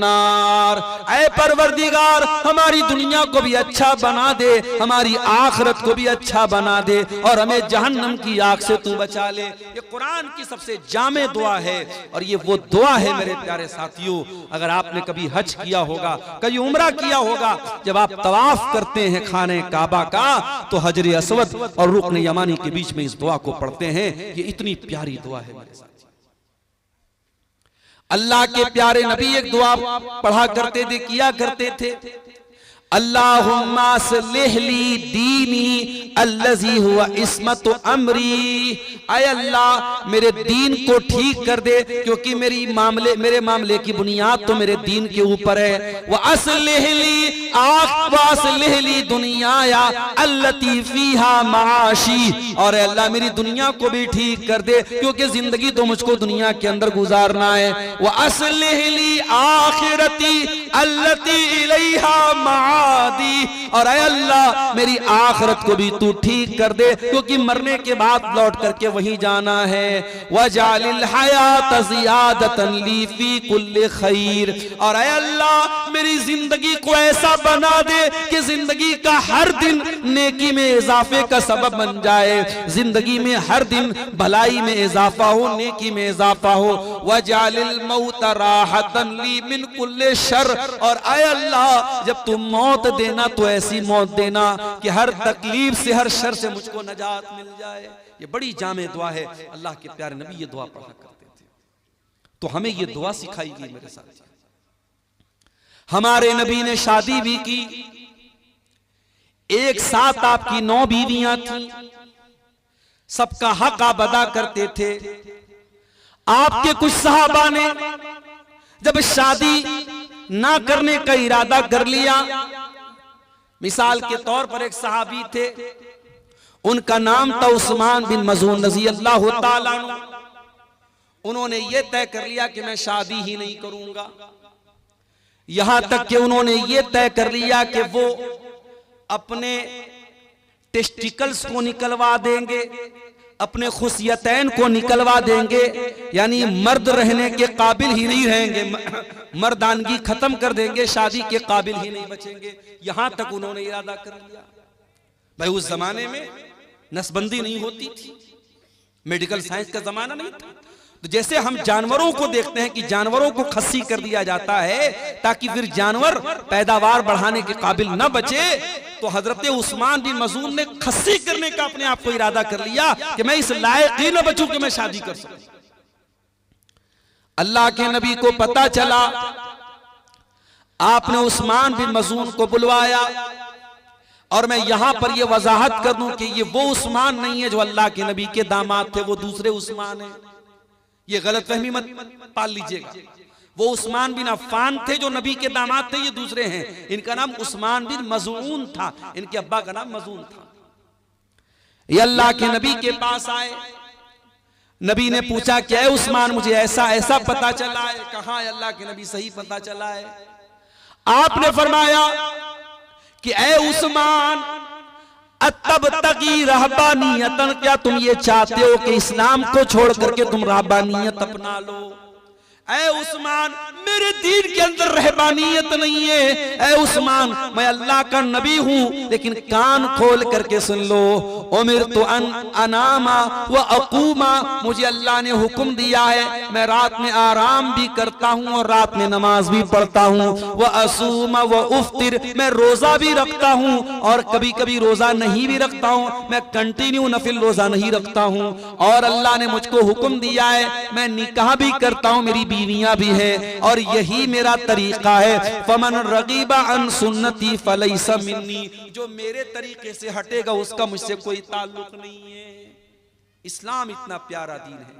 Speaker 1: नार। ऐ परवरदिगार हमारी दुनिया को भी अच्छा बना दे, हमारी आखिरत को भी अच्छा बना दे और हमें जहन्नम की आग से तू बचा ले। ये कुरान की सबसे जामे दुआ है और ये वो दुआ है मेरे प्यारे साथियों। अगर आपने कभी हज किया होगा, कभी उम्रा किया होगा, जब आप तवाफ करते हैं खाने काबा का तो हजर अस्वद और रुकन यमानी के बीच में इस दुआ को पढ़ते हैं। ये इतनी प्यारी दुआ है मेरे साथी। अल्लाह के प्यारे नबी एक दुआ पढ़ा करते थे, किया करते थे, अल्लाहुम्मा अस्लिह ली दीनी अल्लज़ी हुवा इस्मतु अमरी। आय अल्लाह मेरे दीन को ठीक कर दे क्योंकि मेरे मामले की बुनियाद तो मेरे दीन के ऊपर है। व अस्लिह ली दुनियाया अल्लती फीहा माशी, और अल्लाह मेरी दुनिया को भी ठीक कर दे क्योंकि जिंदगी तो मुझको दुनिया के अंदर गुजारना है। व अस्लिह ली आखिरती अल्लती इलैहा मादी, और ऐ अल्लाह मेरी आखिरत को भी तू ठीक कर दे क्योंकि मरने के बाद लौट करके वहीं जाना है। वजालिल हयात ज़ियादतन ली फी कुल्ली खैर, और ऐ अल्लाह मेरी जिंदगी को ऐसा बना दे कि जिंदगी का हर दिन नेकी में इजाफे का सबब बन जाए, जिंदगी में हर दिन भलाई में इजाफा हो, नेकी में इजाफा हो। वजालिल मौत राहतन ली मिन कुल्ली शर, और ऐ अल्लाह जब तुम मौत देना तो ऐसी मौत देना कि हर तकलीफ से, हर शर से मुझको नजात मिल जाए। ये बड़ी जामे दुआ है। अल्लाह के प्यारे नबी ये दुआ पढ़ा करते थे, तो हमें ये दुआ सिखाई गई मेरे साथ। हमारे नबी ने शादी भी की, एक साथ आपकी 9 बीवियां थी, सबका हक आप अदा करते थे। आपके कुछ सहाबा ने जब शादी ना करने का इरादा कर लिया, मिसाल के तौर पर एक सहाबी थे, उनका नाम था उस्मान बिन मज़ून रज़ी अल्लाह ताला अन्हु। उन्होंने ये तय कर लिया कि मैं शादी ही नहीं करूंगा, यहां तक कि उन्होंने ये तय कर लिया कि वो अपने टेस्टिकल्स को निकलवा देंगे अपने खुशियतैन को निकलवा देंगे, यानी मर्द रहने के काबिल ही नहीं रहेंगे, मर्दानगी खत्म कर देंगे, शादी के काबिल ही नहीं बचेंगे। यहां तक उन्होंने इरादा कर लिया। भाई उस जमाने में नसबंदी नहीं होती थी, मेडिकल साइंस का जमाना नहीं था। तो जैसे हम जानवरों को देखते हैं कि जानवरों को खस्सी कर दिया जाता है ताकि फिर जानवर पैदावार बढ़ाने के काबिल न बचे, तो हजरत उस्मान बिन मज़ून ने खस्सी करने का अपने आप को इरादा कर लिया कि मैं इस लायक ही न बचूं कि मैं शादी कर सकूं। अल्लाह के नबी को पता चला, आपने उस्मान बिन मज़ून को बुलवाया। और मैं यहां पर यह वजाहत कर दूं कि ये वो उस्मान नहीं है जो अल्लाह के नबी के दामाद थे, वो दूसरे उस्मान है। ये गलतफहमी मत पाल लीजिएगा। वो उस्मान बिन अफ़्फ़ान थे जो नबी के दामाद थे, ये दूसरे हैं। इनका नाम उस्मान बिन मज़ून था, इनके अब्बा का नाम मज़ून था। ये अल्लाह के नबी के पास आए, नबी ने पूछा क्या है उस्मान, मुझे ऐसा ऐसा पता चला है। कहा है अल्लाह के नबी, सही पता चला है। आपने फरमाया कि ऐ उस्मान, अतब तकी रहबानियतन, क्या तुम ये चाहते हो कि इस्लाम को छोड़ करके तुम रहबानियत अपना लो? ऐ उस्मान, मेरे दीन के अंदर रहबानियत नहीं है। ऐ उस्मान, मैं अल्लाह का नबी हूं, लेकिन कान खोल करके सुन लो। उमिरतु अन अनामा व अकूमा, मुझे अल्लाह ने हुक्म दिया है मैं रात में आराम भी करता हूं और रात में नमाज भी पढ़ता हूं। व असूमा व उफ्तिर, मैं रोजा भी रखता हूं और कभी कभी रोजा नहीं भी रखता हूं, मैं कंटिन्यू नफिल रोजा नहीं रखता हूं। और अल्लाह ने मुझको हुक्म दिया है मैं निकाह भी करता हूं, मेरी बीवियां भी हैं, और यही मेरा तरीका है। फमन रगीबा अन सुन्नती फलैसा मिन्नी, जो मेरे तरीके से हटेगा उसका मुझसे कोई ताल्लुक नहीं है। इस्लाम इतना प्यारा दीन है,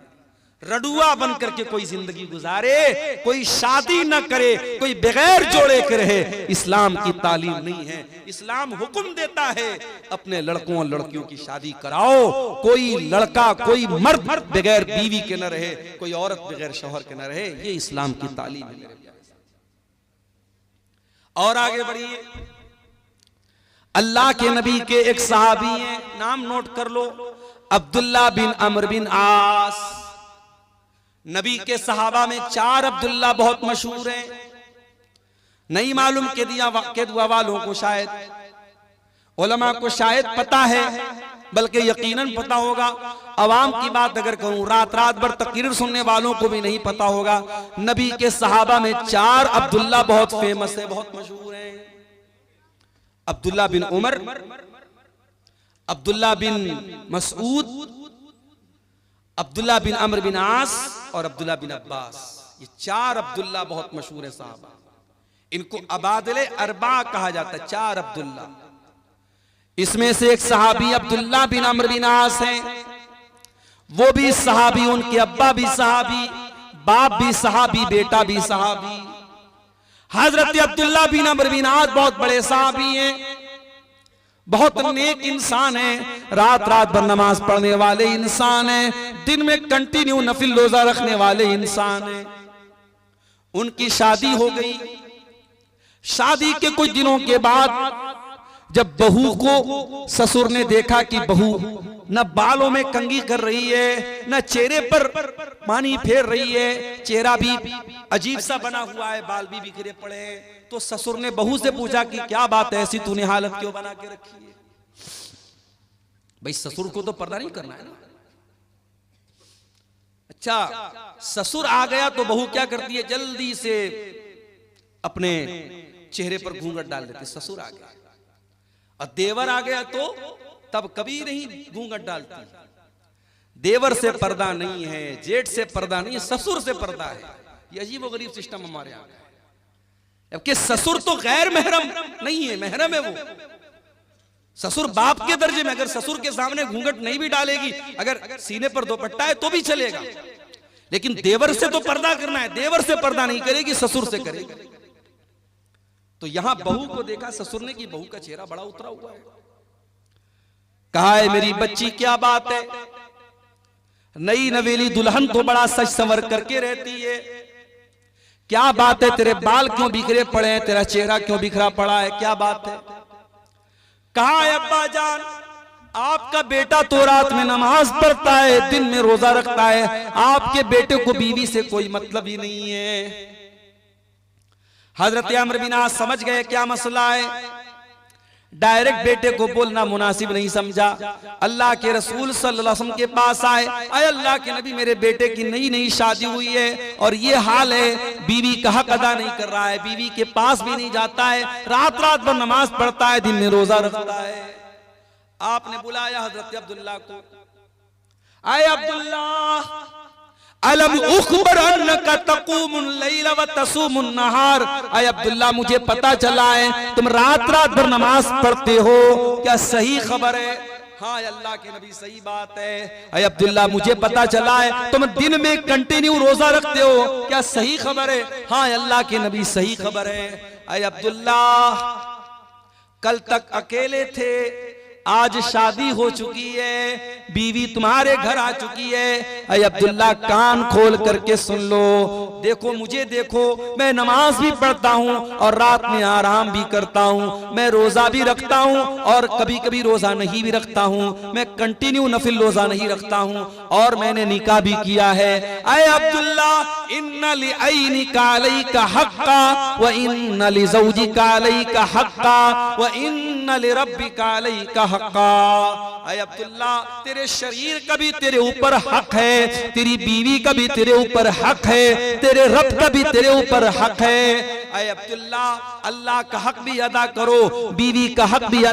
Speaker 1: रडुआ बन करके कोई जिंदगी गुजारे, कोई शादी न करे, कोई बगैर जोड़े के रहे, इस्लाम की तालीम नहीं है। इस्लाम हुक्म देता है अपने लड़कों और लड़कियों की शादी कराओ। कोई लड़का, कोई मर्द बगैर बीवी के न रहे, कोई औरत बगैर शौहर के न रहे, ये इस्लाम की तालीम है। और आगे बढ़िए, अल्लाह के नबी के एक सहाबी हैं, नाम नोट कर लो, अब्दुल्ला बिन अमर बिन आस। नबी के सहाबा में 4 अब्दुल्ला बहुत मशहूर हैं। नहीं मालूम के दुआ वालों को शायद, उलमा को शायद पता है, बल्कि यकीनन पता होगा। अवाम की बात अगर कहूं, रात रात भर तकरीर सुनने वालों को भी नहीं पता होगा। नबी के सहाबा में 4 अब्दुल्ला बहुत फेमस है, बहुत मशहूर हैं। अब्दुल्ला बिन उमर, अब्दुल्ला बिन मसूद, अब्दुल्ला बिन अमर बिन आस और अब्दुल्ला बिन अब्बास। ये 4 अब्दुल्ला बहुत मशहूर है साहबा। इनको अबादिले अरबा कहा जाता है, 4 अब्दुल्ला। इसमें से एक सहाबी अब्दुल्ला बिन अमर बिन आस हैं, वो भी सहाबी, उनके अब्बा भी सहाबी, बाप भी सहाबी, बेटा भी सहाबी। हजरत अब्दुल्ला बिन अमर बिन आस बहुत बड़े सहाबी हैं, बहुत नेक इंसान है, रात रात भर नमाज पढ़ने वाले इंसान है, दिन में कंटिन्यू नफिल रोजा रखने वाले इंसान है। उनकी शादी हो गई। शादी के कुछ दिनों के बाद जब बहू को ससुर ने देखा कि बहू न बालों में कंघी कर रही है, न चेहरे पर पानी फेर रही है, चेहरा भी अजीब सा बना हुआ है, बाल भी बिखरे पड़े हैं, तो ससुर ने बहू से पूछा कि क्या बात है, ऐसी तूने हालत क्यों बना के रखी है? भाई ससुर को तो पर्दा नहीं करना है ना। अच्छा, ससुर आ गया तो बहू क्या करती है, जल्दी से अपने चेहरे पर घूंघट डाल देती। ससुर आ गया और देवर आ गया तो तब कभी नहीं घूंघट डालती। देवर से पर्दा नहीं है, जेठ से पर्दा नहीं है, ससुर से पर्दा है। ये अजीब और गरीब सिस्टम हमारे यहाँ है। जबकि ससुर तो गैर महरम नहीं है, महरम है वो। ससुर बाप के दर्जे में, अगर ससुर के सामने घूंघट नहीं भी डालेगी, अगर सीने पर दुपट्टा है तो भी चलेगा, लेकिन देवर से तो पर्दा करना है। देवर से पर्दा नहीं करेगी, ससुर से करेगी। तो यहां बहू को देखा ससुर ने कि बहू का चेहरा बड़ा उतरा हुआ है। कहा है मेरी बच्ची क्या बात है, नई नवेली दुल्हन तो बड़ा सज संवर करके रहती है, क्या बात है, तेरे बाल क्यों बिखरे पड़े हैं, तेरा चेहरा क्यों बिखरा पड़ा है, क्या बात है? कहा है अब्बा जान, आपका बेटा तो रात में नमाज पढ़ता है, दिन में रोजा रखता है, आपके बेटे को बीवी से कोई मतलब ही नहीं है। हजरत अम्र बिन आस समझ गए क्या मसला है, डायरेक्ट बेटे को बोलना मुनासिब नहीं समझा। अल्लाह के रसूल सल्लल्लाहु अलैहि वसल्लम के पास आए, अरे अल्लाह के नबी मेरे बेटे की नई नई शादी हुई है और ये हाल है, बीवी का हक अदा नहीं कर रहा है, बीवी के पास भी नहीं जाता है, रात रात भर नमाज पढ़ता है, दिन में रोजा रखता है। आपने बुलाया हजरत अब्दुल्ला को, आए अब्दुल्ला अलम उखबर अन्नका तक़ूमुल लैल व तसूमुन नहार, आए अब्दुल्ला मुझे पता चला है तुम रात रात भर नमाज पढ़ते हो, क्या सही खबर है? हाँ अल्लाह के नबी सही बात है। आए अब्दुल्ला मुझे पता चला है तुम दिन में कंटिन्यू रोजा रखते हो, क्या सही खबर है? हाँ अल्लाह के नबी सही खबर है। आए अब्दुल्ला कल तक अकेले थे, आज शादी हो चुकी है, बीवी तुम्हारे घर आ चुकी है। अय अब्दुल्ला कान खोल करके सुन लो, देखो मुझे देखो, मैं नमाज भी पढ़ता हूँ और रात में आराम भी करता हूँ, मैं रोजा भी रखता हूँ और कभी कभी रोजा नहीं भी रखता हूँ, मैं कंटिन्यू नफिल रोजा नहीं रखता हूँ और मैंने निकाह भी किया है। अय अब्दुल्ला इन्ना लिअयनिका अलैका हक्का व इन्ना लिज़ौजिका अलैका हक्का व इन्ना लिरब्बिका अलैका हक्का। अय अब्दुल्ला तेरे शरीर का भी तेरे ऊपर हक है, तेरी बीवी का भी तेरे ऊपर हक है, तेरे रब का भी तेरे ऊपर हक है। अय अब्दुल्ला अल्लाह का हक भी अदा करो, बीवी का हक भी